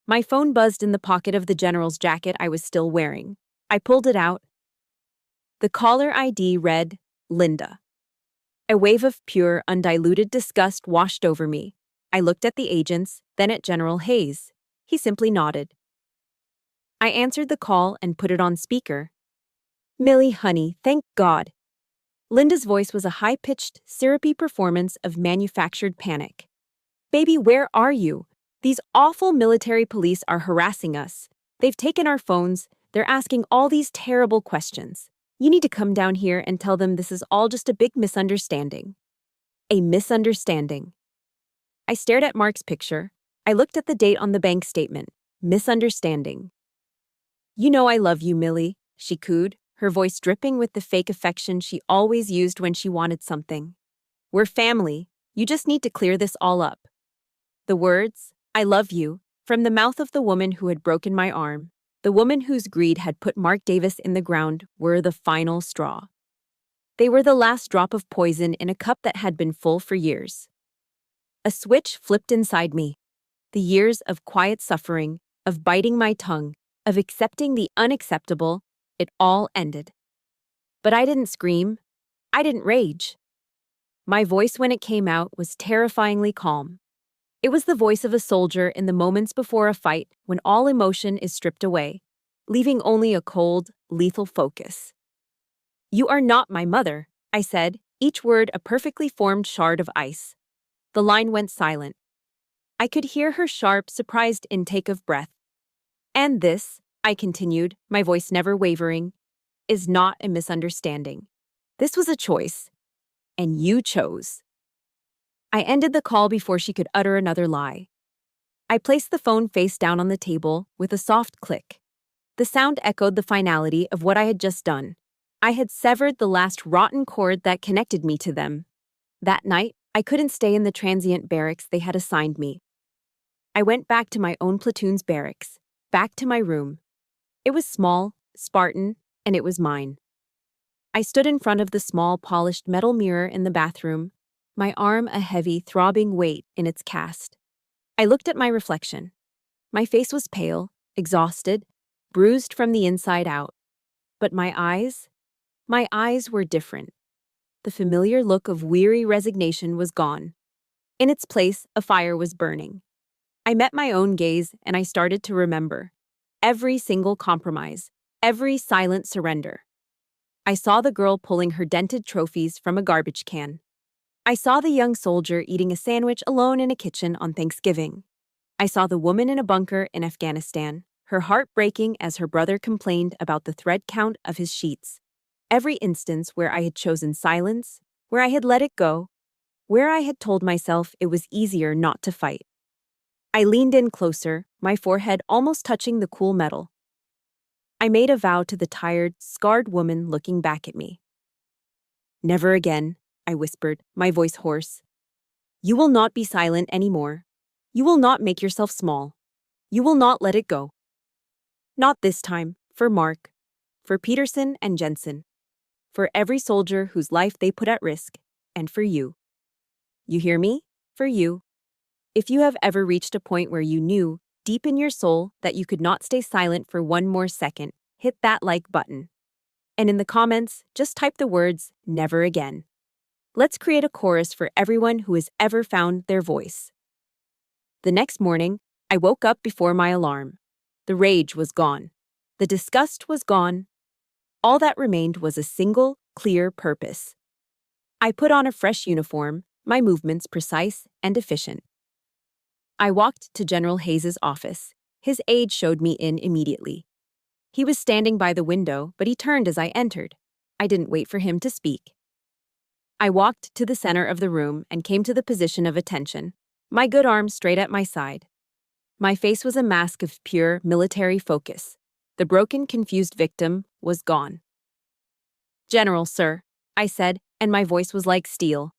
My phone buzzed in the pocket of the general's jacket I was still wearing. I pulled it out. The caller ID read, Linda. A wave of pure, undiluted disgust washed over me. I looked at the agents, then at General Hayes. He simply nodded. I answered the call and put it on speaker. Millie, honey, thank God. Linda's voice was a high-pitched, syrupy performance of manufactured panic. Baby, where are you? These awful military police are harassing us. They've taken our phones. They're asking all these terrible questions. You need to come down here and tell them this is all just a big misunderstanding. A misunderstanding. I stared at Mark's picture. I looked at the date on the bank statement. Misunderstanding. You know I love you, Millie, she cooed, her voice dripping with the fake affection she always used when she wanted something. We're family. You just need to clear this all up. The words, I love you, from the mouth of the woman who had broken my arm, the woman whose greed had put Mark Davis in the ground, were the final straw. They were the last drop of poison in a cup that had been full for years. A switch flipped inside me. The years of quiet suffering, of biting my tongue, of accepting the unacceptable, it all ended. But I didn't scream. I didn't rage. My voice when it came out was terrifyingly calm. It was the voice of a soldier in the moments before a fight when all emotion is stripped away, leaving only a cold, lethal focus. You are not my mother, I said, each word a perfectly formed shard of ice. The line went silent. I could hear her sharp, surprised intake of breath. And this, I continued, my voice never wavering, is not a misunderstanding. This was a choice. And you chose. I ended the call before she could utter another lie. I placed the phone face down on the table with a soft click. The sound echoed the finality of what I had just done. I had severed the last rotten cord that connected me to them. That night, I couldn't stay in the transient barracks they had assigned me. I went back to my own platoon's barracks, back to my room. It was small, Spartan, and it was mine. I stood in front of the small, polished metal mirror in the bathroom, my arm a heavy, throbbing weight in its cast. I looked at my reflection. My face was pale, exhausted, bruised from the inside out. But my eyes were different. The familiar look of weary resignation was gone. In its place, a fire was burning. I met my own gaze and I started to remember. Every single compromise, every silent surrender. I saw the girl pulling her dented trophies from a garbage can. I saw the young soldier eating a sandwich alone in a kitchen on Thanksgiving. I saw the woman in a bunker in Afghanistan, her heart breaking as her brother complained about the thread count of his sheets. Every instance where I had chosen silence, where I had let it go, where I had told myself it was easier not to fight. I leaned in closer, my forehead almost touching the cool metal. I made a vow to the tired, scarred woman looking back at me. Never again, I whispered, my voice hoarse. You will not be silent anymore. You will not make yourself small. You will not let it go. Not this time, for Mark, for Peterson and Jensen, for every soldier whose life they put at risk, and for you. You hear me? For you. If you have ever reached a point where you knew, deep in your soul, that you could not stay silent for one more second, hit that like button. And in the comments, just type the words, never again. Let's create a chorus for everyone who has ever found their voice. The next morning, I woke up before my alarm. The rage was gone. The disgust was gone. All that remained was a single, clear purpose. I put on a fresh uniform, my movements precise and efficient. I walked to General Hayes' office. His aide showed me in immediately. He was standing by the window, but he turned as I entered. I didn't wait for him to speak. I walked to the center of the room and came to the position of attention, my good arm straight at my side. My face was a mask of pure military focus. The broken, confused victim was gone. General, sir, I said, and my voice was like steel.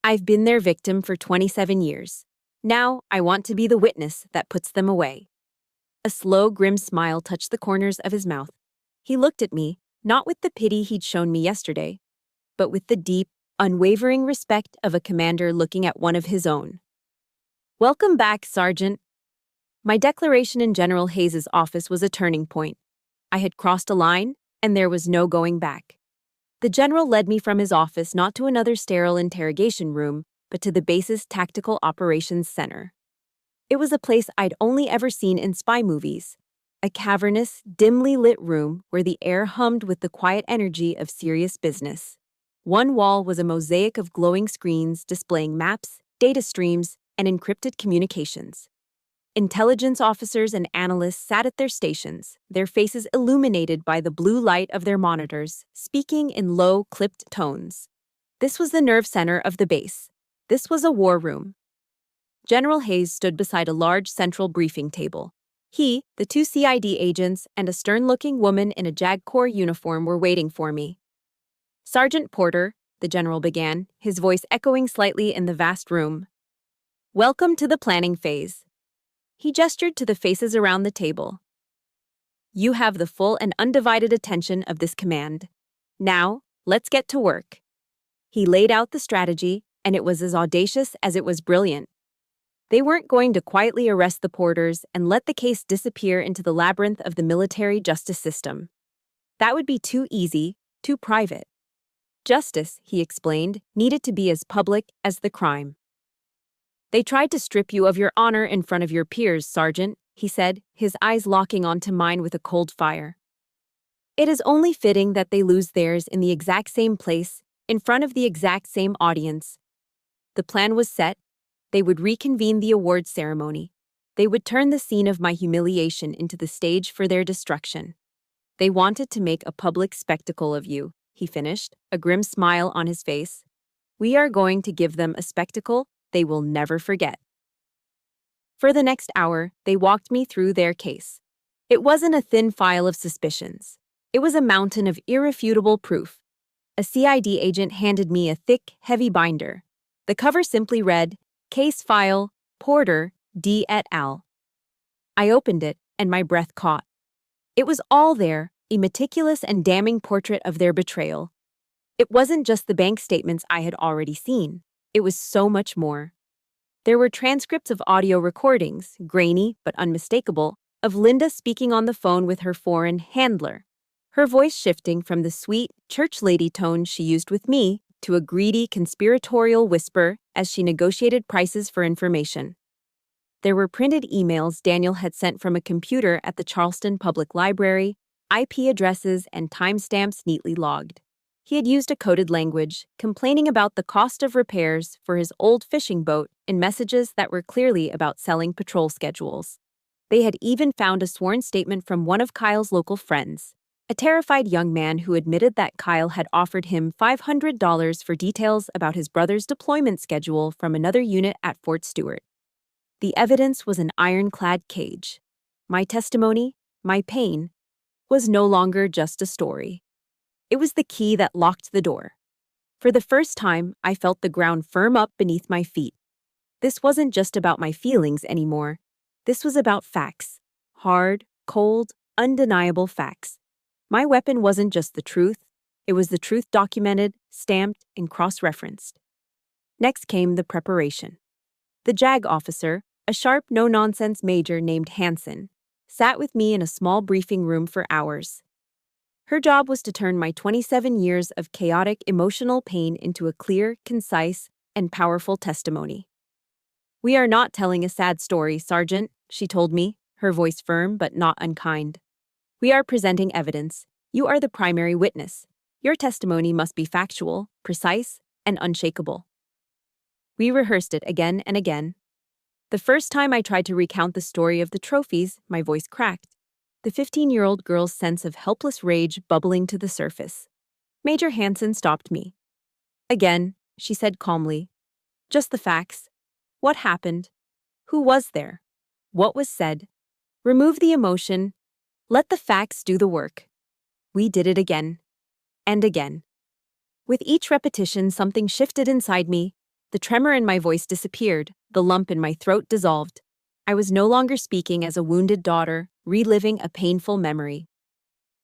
I've been their victim for 27 years. Now I want to be the witness that puts them away. A slow, grim smile touched the corners of his mouth. He looked at me, not with the pity he'd shown me yesterday, but with the deep, unwavering respect of a commander looking at one of his own. Welcome back, Sergeant. My declaration in General Hayes' office was a turning point. I had crossed a line, and there was no going back. The general led me from his office not to another sterile interrogation room, but to the base's Tactical Operations Center. It was a place I'd only ever seen in spy movies, a cavernous, dimly lit room where the air hummed with the quiet energy of serious business. One wall was a mosaic of glowing screens displaying maps, data streams, and encrypted communications. Intelligence officers and analysts sat at their stations, their faces illuminated by the blue light of their monitors, speaking in low, clipped tones. This was the nerve center of the base. This was a war room. General Hayes stood beside a large central briefing table. He, the two CID agents, and a stern-looking woman in a JAG Corps uniform were waiting for me. "Sergeant Porter," the general began, his voice echoing slightly in the vast room. "Welcome to the planning phase." He gestured to the faces around the table. "You have the full and undivided attention of this command. Now, let's get to work." He laid out the strategy, and it was as audacious as it was brilliant. They weren't going to quietly arrest the Porters and let the case disappear into the labyrinth of the military justice system. That would be too easy, too private. Justice, he explained, needed to be as public as the crime. "They tried to strip you of your honor in front of your peers, Sergeant," he said, his eyes locking onto mine with a cold fire. "It is only fitting that they lose theirs in the exact same place, in front of the exact same audience." The plan was set. They would reconvene the awards ceremony. They would turn the scene of my humiliation into the stage for their destruction. "They wanted to make a public spectacle of you," he finished, a grim smile on his face. "We are going to give them a spectacle they will never forget." For the next hour, they walked me through their case. It wasn't a thin file of suspicions. It was a mountain of irrefutable proof. A CID agent handed me a thick, heavy binder. The cover simply read, "Case File, Porter, D. et al." I opened it, and my breath caught. It was all there, a meticulous and damning portrait of their betrayal. It wasn't just the bank statements I had already seen. It was so much more. There were transcripts of audio recordings, grainy but unmistakable, of Linda speaking on the phone with her foreign handler, her voice shifting from the sweet, church lady tone she used with me to a greedy, conspiratorial whisper as she negotiated prices for information. There were printed emails Daniel had sent from a computer at the Charleston Public Library, IP addresses and timestamps neatly logged. He had used a coded language, complaining about the cost of repairs for his old fishing boat in messages that were clearly about selling patrol schedules. They had even found a sworn statement from one of Kyle's local friends, a terrified young man who admitted that Kyle had offered him $500 for details about his brother's deployment schedule from another unit at Fort Stewart. The evidence was an ironclad cage. My testimony, my pain, was no longer just a story. It was the key that locked the door. For the first time, I felt the ground firm up beneath my feet. This wasn't just about my feelings anymore. This was about facts. Hard, cold, undeniable facts. My weapon wasn't just the truth. It was the truth documented, stamped, and cross-referenced. Next came the preparation. The JAG officer, a sharp, no-nonsense major named Hansen, sat with me in a small briefing room for hours. Her job was to turn my 27 years of chaotic emotional pain into a clear, concise, and powerful testimony. "We are not telling a sad story, Sergeant," she told me, her voice firm but not unkind. "We are presenting evidence. You are the primary witness. Your testimony must be factual, precise, and unshakable." We rehearsed it again and again. The first time I tried to recount the story of the trophies, my voice cracked, the 15-year-old girl's sense of helpless rage bubbling to the surface. Major Hansen stopped me. "Again," she said calmly. "Just the facts. What happened? Who was there? What was said? Remove the emotion. Let the facts do the work." We did it again. And again. With each repetition, something shifted inside me. The tremor in my voice disappeared. The lump in my throat dissolved. I was no longer speaking as a wounded daughter, reliving a painful memory.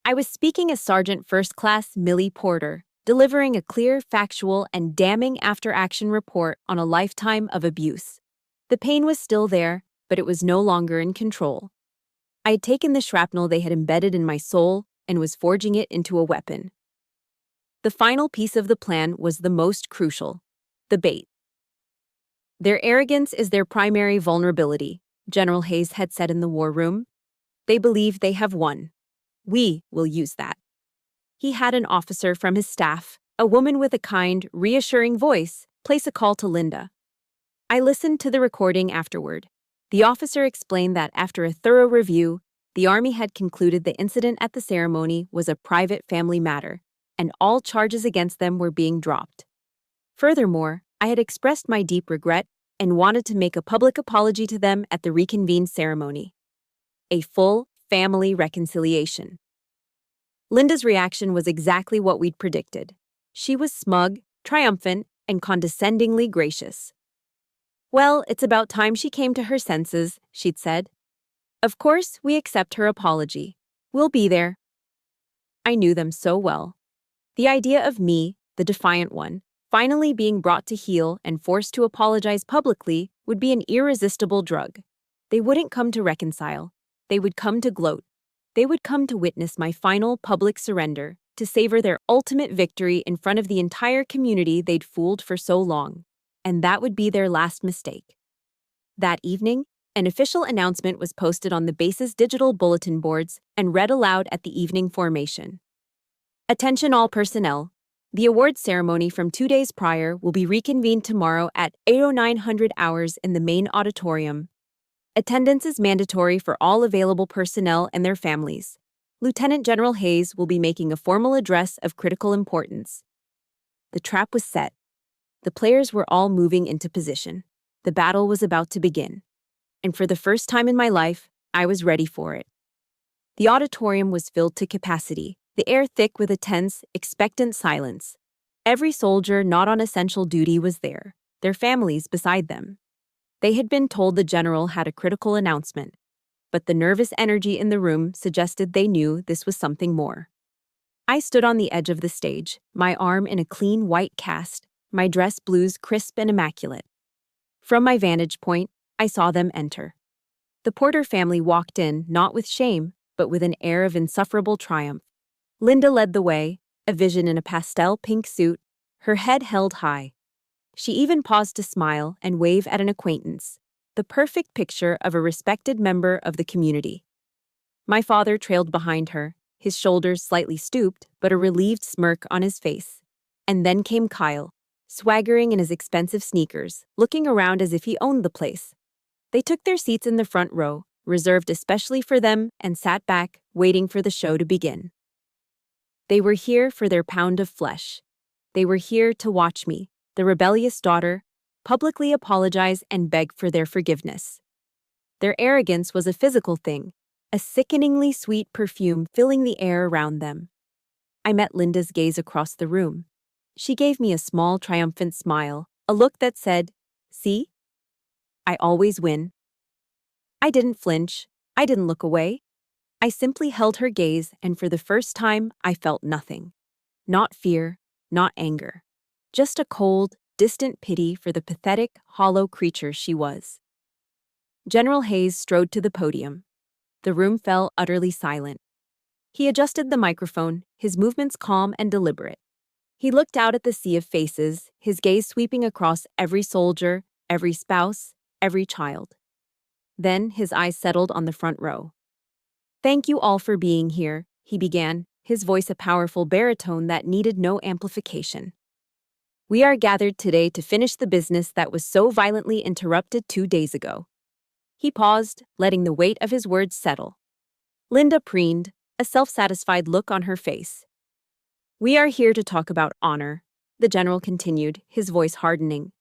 I was speaking as Sergeant First Class Millie Porter, delivering a clear, factual, and damning after-action report on a lifetime of abuse. The pain was still there, but it was no longer in control. I had taken the shrapnel they had embedded in my soul, and was forging it into a weapon. The final piece of the plan was the most crucial: the bait. Their arrogance is their primary vulnerability, General Hayes had said in the war room. They believe they have won. We will use that. He had an officer from his staff, a woman with a kind, reassuring voice, place a call to Linda. I listened to the recording afterward. The officer explained that after a thorough review, the Army had concluded the incident at the ceremony was a private family matter, and all charges against them were being dropped. Furthermore, I had expressed my deep regret and wanted to make a public apology to them at the reconvened ceremony. A full family reconciliation. Linda's reaction was exactly what we'd predicted. She was smug, triumphant, and condescendingly gracious. Well, it's about time she came to her senses, she'd said. Of course, we accept her apology. We'll be there. I knew them so well. The idea of me, the defiant one, finally being brought to heel and forced to apologize publicly would be an irresistible drug. They wouldn't come to reconcile. They would come to gloat. They would come to witness my final public surrender, to savor their ultimate victory in front of the entire community they'd fooled for so long. And that would be their last mistake. That evening, an official announcement was posted on the base's digital bulletin boards and read aloud at the evening formation. Attention all personnel. The awards ceremony from 2 days prior will be reconvened tomorrow at 8:09 hours in the main auditorium. Attendance is mandatory for all available personnel and their families. Lieutenant General Hayes will be making a formal address of critical importance. The trap was set. The players were all moving into position. The battle was about to begin. And for the first time in my life, I was ready for it. The auditorium was filled to capacity, the air thick with a tense, expectant silence. Every soldier not on essential duty was there, their families beside them. They had been told the general had a critical announcement, but the nervous energy in the room suggested they knew this was something more. I stood on the edge of the stage, my arm in a clean white cast, my dress blues crisp and immaculate. From my vantage point, I saw them enter. The Porter family walked in, not with shame, but with an air of insufferable triumph. Linda led the way, a vision in a pastel pink suit, her head held high. She even paused to smile and wave at an acquaintance, the perfect picture of a respected member of the community. My father trailed behind her, his shoulders slightly stooped, but a relieved smirk on his face. And then came Kyle, swaggering in his expensive sneakers, looking around as if he owned the place. They took their seats in the front row, reserved especially for them, and sat back, waiting for the show to begin. They were here for their pound of flesh. They were here to watch me, the rebellious daughter, publicly apologize and beg for their forgiveness. Their arrogance was a physical thing, a sickeningly sweet perfume filling the air around them. I met Linda's gaze across the room. She gave me a small, triumphant smile, a look that said, "See? I always win." I didn't flinch. I didn't look away. I simply held her gaze, and for the first time, I felt nothing. Not fear, not anger. Just a cold, distant pity for the pathetic, hollow creature she was. General Hayes strode to the podium. The room fell utterly silent. He adjusted the microphone, his movements calm and deliberate. He looked out at the sea of faces, his gaze sweeping across every soldier, every spouse, every child. Then his eyes settled on the front row. "Thank you all for being here," he began, his voice a powerful baritone that needed no amplification. "We are gathered today to finish the business that was so violently interrupted 2 days ago." He paused, letting the weight of his words settle. Linda preened, a self-satisfied look on her face. "We are here to talk about honor," the general continued, his voice hardening.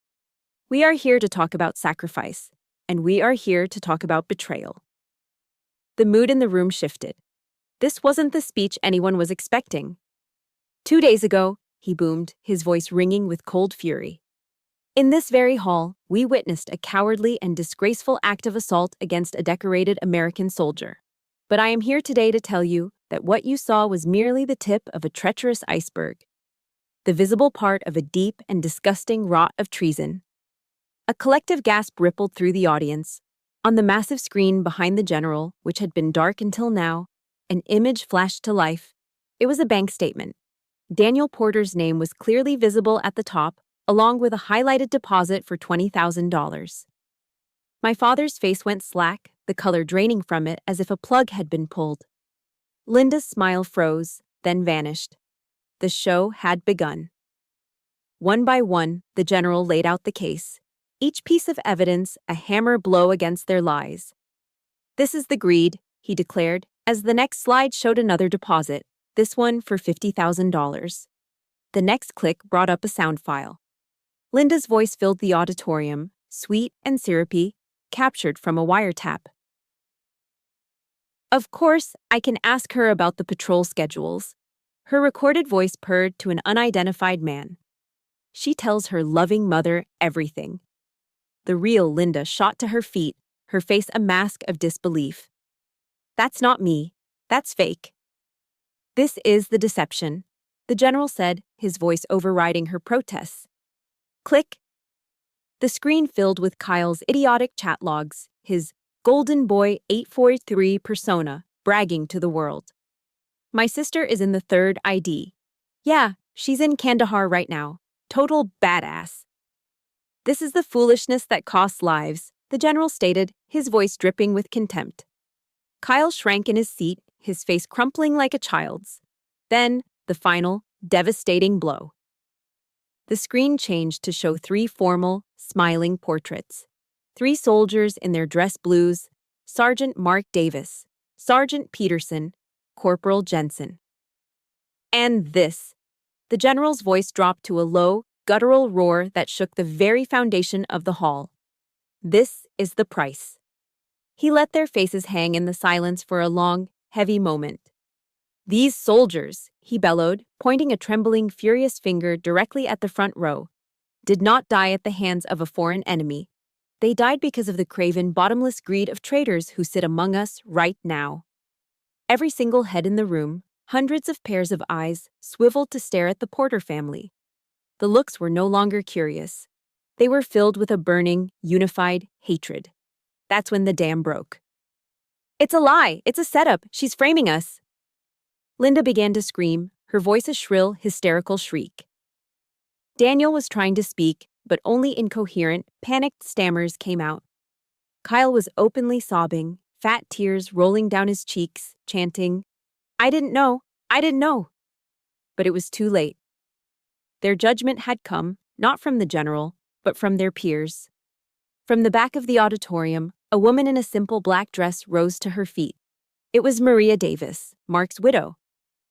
"We are here to talk about sacrifice, and we are here to talk about betrayal." The mood in the room shifted. This wasn't the speech anyone was expecting. 2 days ago, he boomed, his voice ringing with cold fury. "In this very hall, we witnessed a cowardly and disgraceful act of assault against a decorated American soldier. But I am here today to tell you that what you saw was merely the tip of a treacherous iceberg, the visible part of a deep and disgusting rot of treason." A collective gasp rippled through the audience. On the massive screen behind the general, which had been dark until now, an image flashed to life, It was a bank statement. Daniel Porter's name was clearly visible at the top, along with a highlighted deposit for $20,000. My father's face went slack, the color draining from it as if a plug had been pulled. Linda's smile froze, then vanished. The show had begun. One by one, the general laid out the case. Each piece of evidence a hammer blow against their lies. "This is the greed," he declared, as the next slide showed another deposit, this one for $50,000. The next click brought up a sound file. Linda's voice filled the auditorium, sweet and syrupy, captured from a wiretap. "Of course, I can ask her about the patrol schedules." Her recorded voice purred to an unidentified man. "She tells her loving mother everything." The real Linda shot to her feet, her face a mask of disbelief. "That's not me. That's fake." "This is the deception," the general said, his voice overriding her protests. Click. The screen filled with Kyle's idiotic chat logs, his Golden Boy 843 persona, bragging to the world. "My sister is in the third ID. Yeah, she's in Kandahar right now. Total badass." "This is the foolishness that costs lives," the general stated, his voice dripping with contempt. Kyle shrank in his seat, his face crumpling like a child's. Then, the final, devastating blow. The screen changed to show three formal, smiling portraits. Three soldiers in their dress blues: Sergeant Mark Davis, Sergeant Peterson, Corporal Jensen. "And this." The general's voice dropped to a low, guttural roar that shook the very foundation of the hall. "This is the price." He let their faces hang in the silence for a long, heavy moment. "These soldiers," he bellowed, pointing a trembling, furious finger directly at the front row, "did not die at the hands of a foreign enemy. They died because of the craven, bottomless greed of traitors who sit among us right now." Every single head in the room, hundreds of pairs of eyes, swiveled to stare at the Porter family. The looks were no longer curious. They were filled with a burning, unified hatred. That's when the dam broke. "It's a lie! It's a setup! She's framing us!" Linda began to scream, her voice a shrill, hysterical shriek. Daniel was trying to speak, but only incoherent, panicked stammers came out. Kyle was openly sobbing, fat tears rolling down his cheeks, chanting, "I didn't know! I didn't know!" But it was too late. Their judgment had come, not from the general, but from their peers. From the back of the auditorium, a woman in a simple black dress rose to her feet. It was Maria Davis, Mark's widow.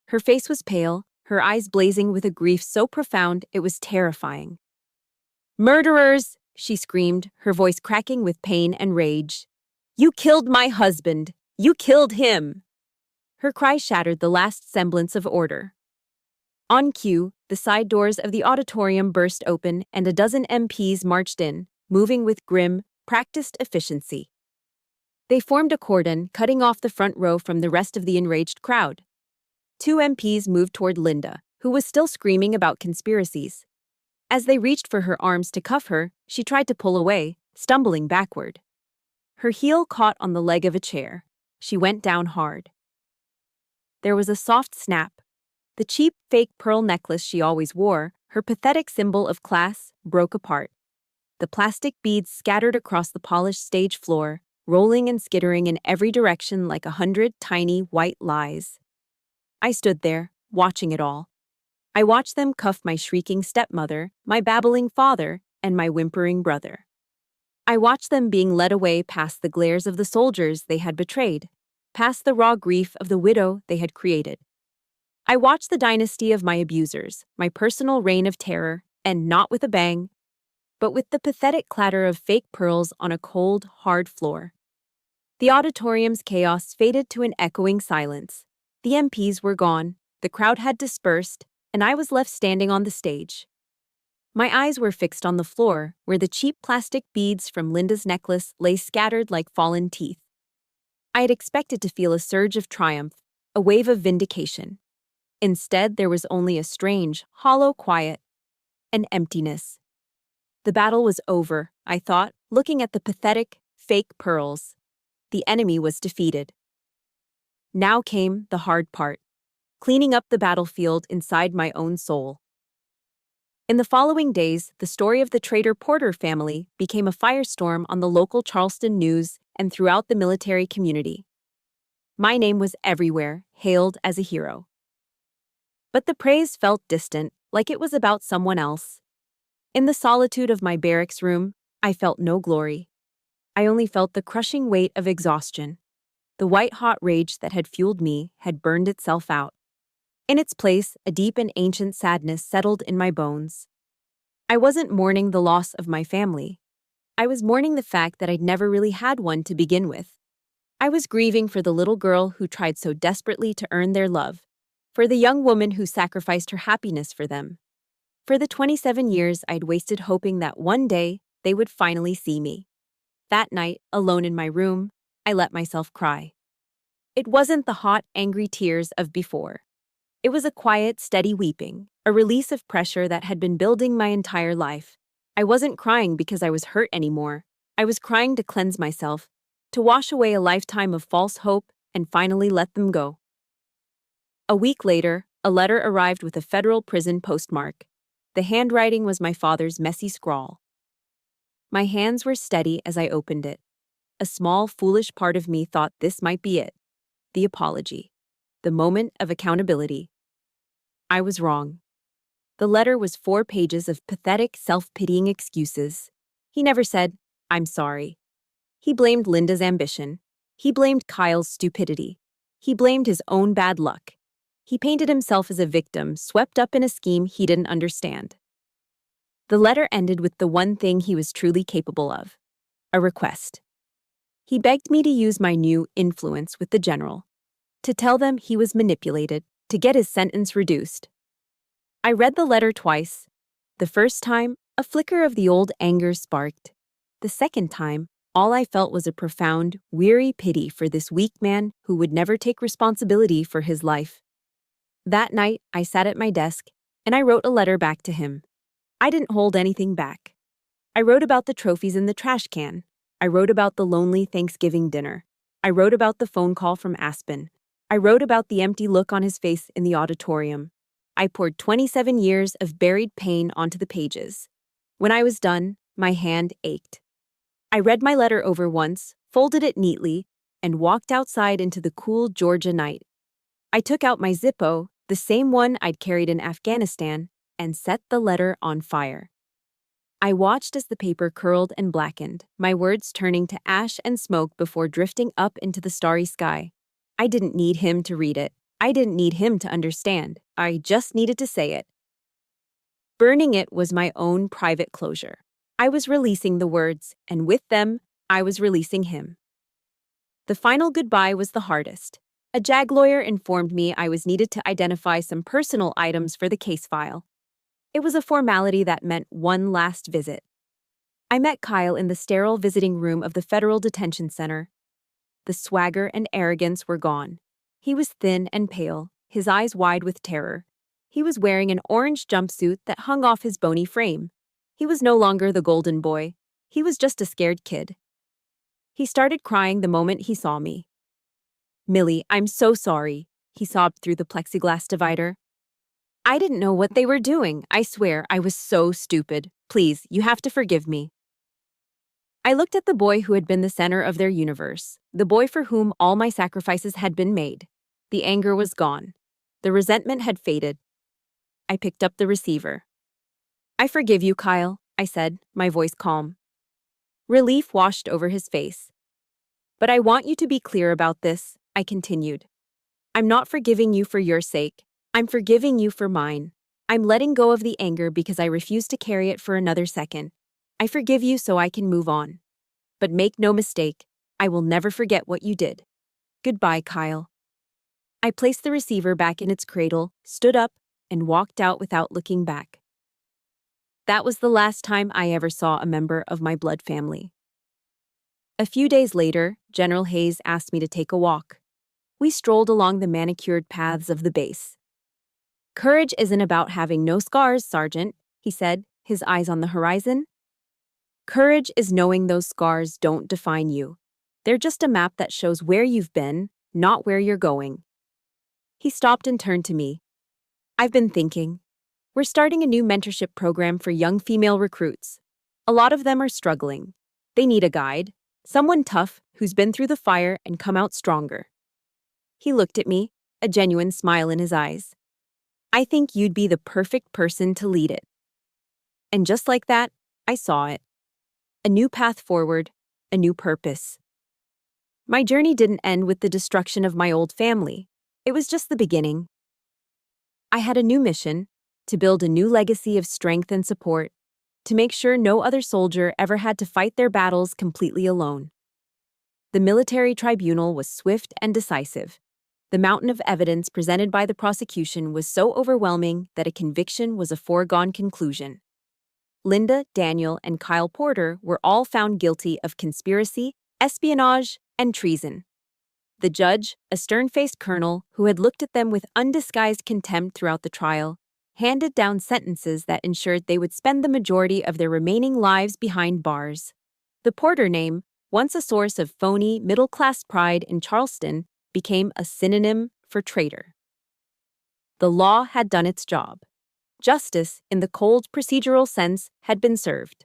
Her face was pale, her eyes blazing with a grief so profound it was terrifying. "Murderers!" she screamed, her voice cracking with pain and rage. "You killed my husband! You killed him!" Her cry shattered the last semblance of order. On cue, the side doors of the auditorium burst open and a dozen MPs marched in, moving with grim, practiced efficiency. They formed a cordon, cutting off the front row from the rest of the enraged crowd. Two MPs moved toward Linda, who was still screaming about conspiracies. As they reached for her arms to cuff her, she tried to pull away, stumbling backward. Her heel caught on the leg of a chair. She went down hard. There was a soft snap. The cheap, fake pearl necklace she always wore, her pathetic symbol of class, broke apart. The plastic beads scattered across the polished stage floor, rolling and skittering in every direction like 100 tiny white lies. I stood there, watching it all. I watched them cuff my shrieking stepmother, my babbling father, and my whimpering brother. I watched them being led away past the glares of the soldiers they had betrayed, past the raw grief of the widow they had created. I watched the dynasty of my abusers, my personal reign of terror, and not with a bang, but with the pathetic clatter of fake pearls on a cold, hard floor. The auditorium's chaos faded to an echoing silence. The MPs were gone, the crowd had dispersed, and I was left standing on the stage. My eyes were fixed on the floor, where the cheap plastic beads from Linda's necklace lay scattered like fallen teeth. I had expected to feel a surge of triumph, a wave of vindication. Instead, there was only a strange, hollow quiet, an emptiness. The battle was over, I thought, looking at the pathetic, fake pearls. The enemy was defeated. Now came the hard part. cleaning up the battlefield inside my own soul. In the following days, the story of the traitor Porter family became a firestorm on the local Charleston news and throughout the military community. My name was everywhere, hailed as a hero. But the praise felt distant, like it was about someone else. In the solitude of my barracks room, I felt no glory. I only felt the crushing weight of exhaustion. The white-hot rage that had fueled me had burned itself out. In its place, a deep and ancient sadness settled in my bones. I wasn't mourning the loss of my family. I was mourning the fact that I'd never really had one to begin with. I was grieving for the little girl who tried so desperately to earn their love, for the young woman who sacrificed her happiness for them, for the 27 years I'd wasted hoping that one day they would finally see me. That night, alone in my room, I let myself cry. It wasn't the hot, angry tears of before. It was a quiet, steady weeping, a release of pressure that had been building my entire life. I wasn't crying because I was hurt anymore. I was crying to cleanse myself, to wash away a lifetime of false hope and finally let them go. A week later, a letter arrived with a federal prison postmark. The handwriting was my father's messy scrawl. My hands were steady as I opened it. A small, foolish part of me thought this might be it. The apology. The moment of accountability. I was wrong. The letter was 4 pages of pathetic, self-pitying excuses. He never said, "I'm sorry." He blamed Linda's ambition. He blamed Kyle's stupidity. He blamed his own bad luck. He painted himself as a victim, swept up in a scheme he didn't understand. The letter ended with the one thing he was truly capable of: a request. He begged me to use my new influence with the general, to tell them he was manipulated, to get his sentence reduced. I read the letter twice. The first time, a flicker of the old anger sparked. The second time, all I felt was a profound, weary pity for this weak man who would never take responsibility for his life. That night, I sat at my desk, and I wrote a letter back to him. I didn't hold anything back. I wrote about the trophies in the trash can. I wrote about the lonely Thanksgiving dinner. I wrote about the phone call from Aspen. I wrote about the empty look on his face in the auditorium. I poured 27 years of buried pain onto the pages. When I was done, my hand ached. I read my letter over once, folded it neatly, and walked outside into the cool Georgia night. I took out my Zippo, the same one I'd carried in Afghanistan, and set the letter on fire. I watched as the paper curled and blackened, my words turning to ash and smoke before drifting up into the starry sky. I didn't need him to read it. I didn't need him to understand. I just needed to say it. Burning it was my own private closure. I was releasing the words, and with them, I was releasing him. The final goodbye was the hardest. A JAG lawyer informed me I was needed to identify some personal items for the case file. It was a formality that meant one last visit. I met Kyle in the sterile visiting room of the Federal Detention Center. The swagger and arrogance were gone. He was thin and pale, his eyes wide with terror. He was wearing an orange jumpsuit that hung off his bony frame. He was no longer the golden boy. He was just a scared kid. He started crying the moment he saw me. "Millie, I'm so sorry," he sobbed through the plexiglass divider. "I didn't know what they were doing. I swear, I was so stupid. Please, you have to forgive me." I looked at the boy who had been the center of their universe, the boy for whom all my sacrifices had been made. The anger was gone. The resentment had faded. I picked up the receiver. "I forgive you, Kyle," I said, my voice calm. Relief washed over his face. "But I want you to be clear about this," I continued. "I'm not forgiving you for your sake. I'm forgiving you for mine. I'm letting go of the anger because I refuse to carry it for another second. I forgive you so I can move on. But make no mistake, I will never forget what you did. Goodbye, Kyle." I placed the receiver back in its cradle, stood up, and walked out without looking back. That was the last time I ever saw a member of my blood family. A few days later, General Hayes asked me to take a walk. We strolled along the manicured paths of the base. "Courage isn't about having no scars, Sergeant," he said, his eyes on the horizon. "Courage is knowing those scars don't define you. They're just a map that shows where you've been, not where you're going." He stopped and turned to me. I've been thinking. We're starting a new mentorship program for young female recruits. A lot of them are struggling. They need a guide, someone tough who's been through the fire and come out stronger. He looked at me, a genuine smile in his eyes. I think you'd be the perfect person to lead it. And just like that, I saw it. A new path forward, a new purpose. My journey didn't end with the destruction of my old family. It was just the beginning. I had a new mission, to build a new legacy of strength and support, to make sure no other soldier ever had to fight their battles completely alone. The military tribunal was swift and decisive. The mountain of evidence presented by the prosecution was so overwhelming that a conviction was a foregone conclusion. Linda, Daniel, and Kyle Porter were all found guilty of conspiracy, espionage, and treason. The judge, a stern-faced colonel who had looked at them with undisguised contempt throughout the trial, handed down sentences that ensured they would spend the majority of their remaining lives behind bars. The Porter name, once a source of phony, middle-class pride in Charleston, became a synonym for traitor. The law had done its job. Justice, in the cold procedural sense, had been served.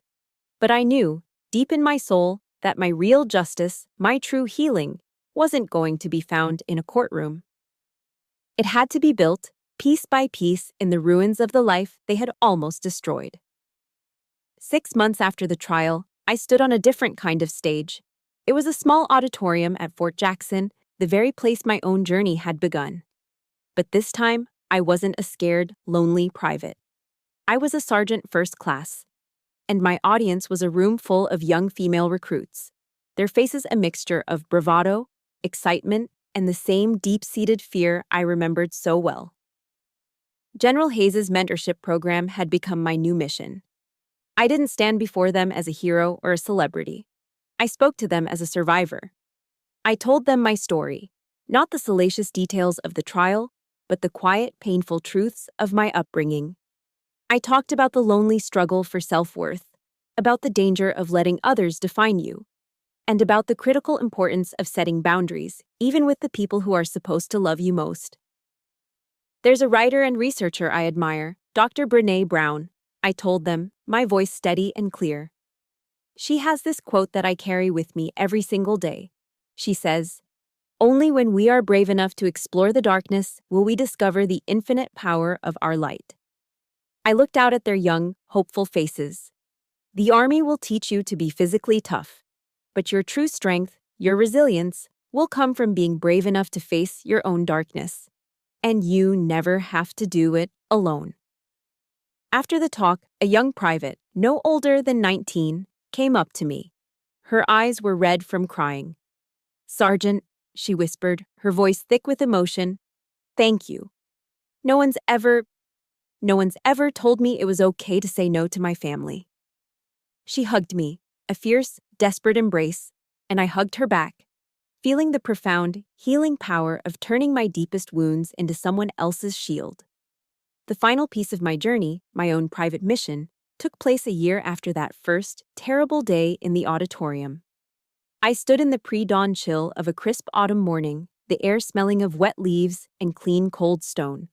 But I knew, deep in my soul, that my real justice, my true healing, wasn't going to be found in a courtroom. It had to be built, piece by piece, in the ruins of the life they had almost destroyed. 6 months after the trial, I stood on a different kind of stage. It was a small auditorium at Fort Jackson, the very place my own journey had begun. But this time, I wasn't a scared, lonely private. I was a sergeant first class. And my audience was a room full of young female recruits, their faces a mixture of bravado, excitement, and the same deep-seated fear I remembered so well. General Hayes's mentorship program had become my new mission. I didn't stand before them as a hero or a celebrity. I spoke to them as a survivor. I told them my story, not the salacious details of the trial, but the quiet, painful truths of my upbringing. I talked about the lonely struggle for self-worth, about the danger of letting others define you, and about the critical importance of setting boundaries, even with the people who are supposed to love you most. There's a writer and researcher I admire, Dr. Brené Brown, I told them, my voice steady and clear. She has this quote that I carry with me every single day. She says, "Only when we are brave enough to explore the darkness will we discover the infinite power of our light." I looked out at their young, hopeful faces. The Army will teach you to be physically tough, but your true strength, your resilience, will come from being brave enough to face your own darkness. And you never have to do it alone. After the talk, a young private, no older than 19, came up to me. Her eyes were red from crying. "Sergeant," she whispered, her voice thick with emotion, "thank you. No one's ever told me it was okay to say no to my family." She hugged me, a fierce, desperate embrace, and I hugged her back, feeling the profound, healing power of turning my deepest wounds into someone else's shield. The final piece of my journey, my own private mission, took place a year after that first, terrible day in the auditorium. I stood in the pre-dawn chill of a crisp autumn morning, the air smelling of wet leaves and clean, cold stone.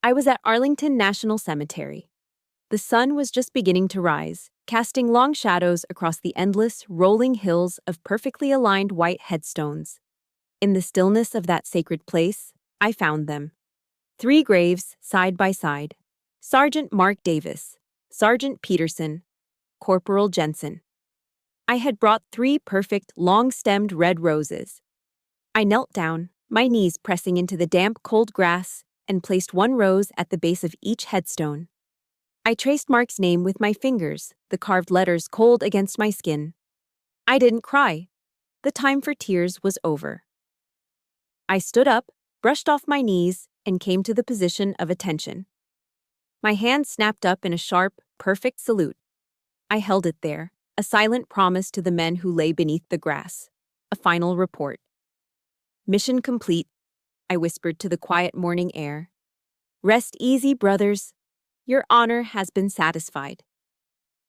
I was at Arlington National Cemetery. The sun was just beginning to rise, casting long shadows across the endless, rolling hills of perfectly aligned white headstones. In the stillness of that sacred place, I found them. 3 graves, side by side. Sergeant Mark Davis, Sergeant Peterson, Corporal Jensen. I had brought 3 perfect, long-stemmed red roses. I knelt down, my knees pressing into the damp, cold grass, and placed 1 rose at the base of each headstone. I traced Mark's name with my fingers, the carved letters cold against my skin. I didn't cry. The time for tears was over. I stood up, brushed off my knees, and came to the position of attention. My hand snapped up in a sharp, perfect salute. I held it there, a silent promise to the men who lay beneath the grass. A final report. "Mission complete," I whispered to the quiet morning air. "Rest easy, brothers. Your honor has been satisfied."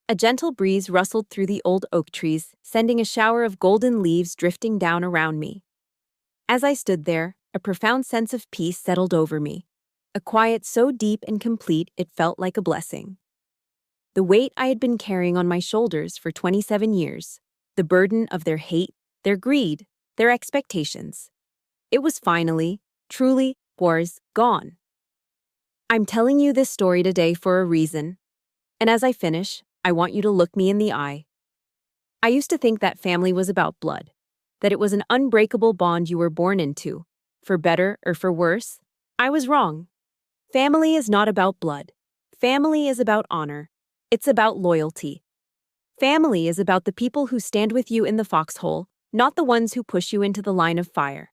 A gentle breeze rustled through the old oak trees, sending a shower of golden leaves drifting down around me. As I stood there, a profound sense of peace settled over me, a quiet so deep and complete it felt like a blessing. The weight I had been carrying on my shoulders for 27 years, the burden of their hate, their greed, their expectations. It was finally, truly, gone. I'm telling you this story today for a reason, and as I finish, I want you to look me in the eye. I used to think that family was about blood, that it was an unbreakable bond you were born into. For better or for worse, I was wrong. Family is not about blood. Family is about honor. It's about loyalty. Family is about the people who stand with you in the foxhole, not the ones who push you into the line of fire.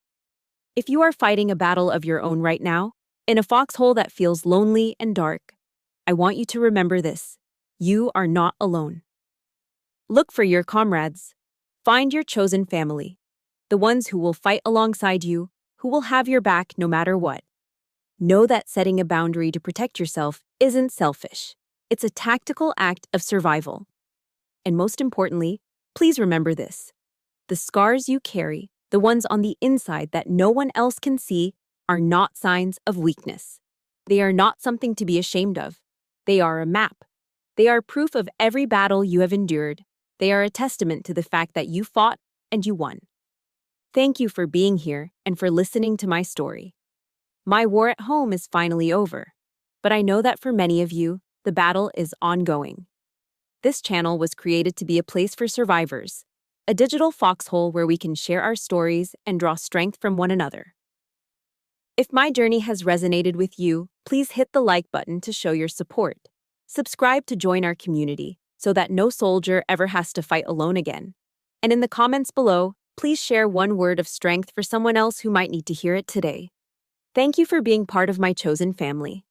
If you are fighting a battle of your own right now, in a foxhole that feels lonely and dark, I want you to remember this. You are not alone. Look for your comrades. Find your chosen family. The ones who will fight alongside you, who will have your back no matter what. Know that setting a boundary to protect yourself isn't selfish. It's a tactical act of survival. And most importantly, please remember this. The scars you carry, the ones on the inside that no one else can see, are not signs of weakness. They are not something to be ashamed of. They are a map. They are proof of every battle you have endured. They are a testament to the fact that you fought and you won. Thank you for being here and for listening to my story. My war at home is finally over, but I know that for many of you, the battle is ongoing. This channel was created to be a place for survivors, a digital foxhole where we can share our stories and draw strength from one another. If my journey has resonated with you, please hit the like button to show your support. Subscribe to join our community so that no soldier ever has to fight alone again. And in the comments below, please share one word of strength for someone else who might need to hear it today. Thank you for being part of my chosen family.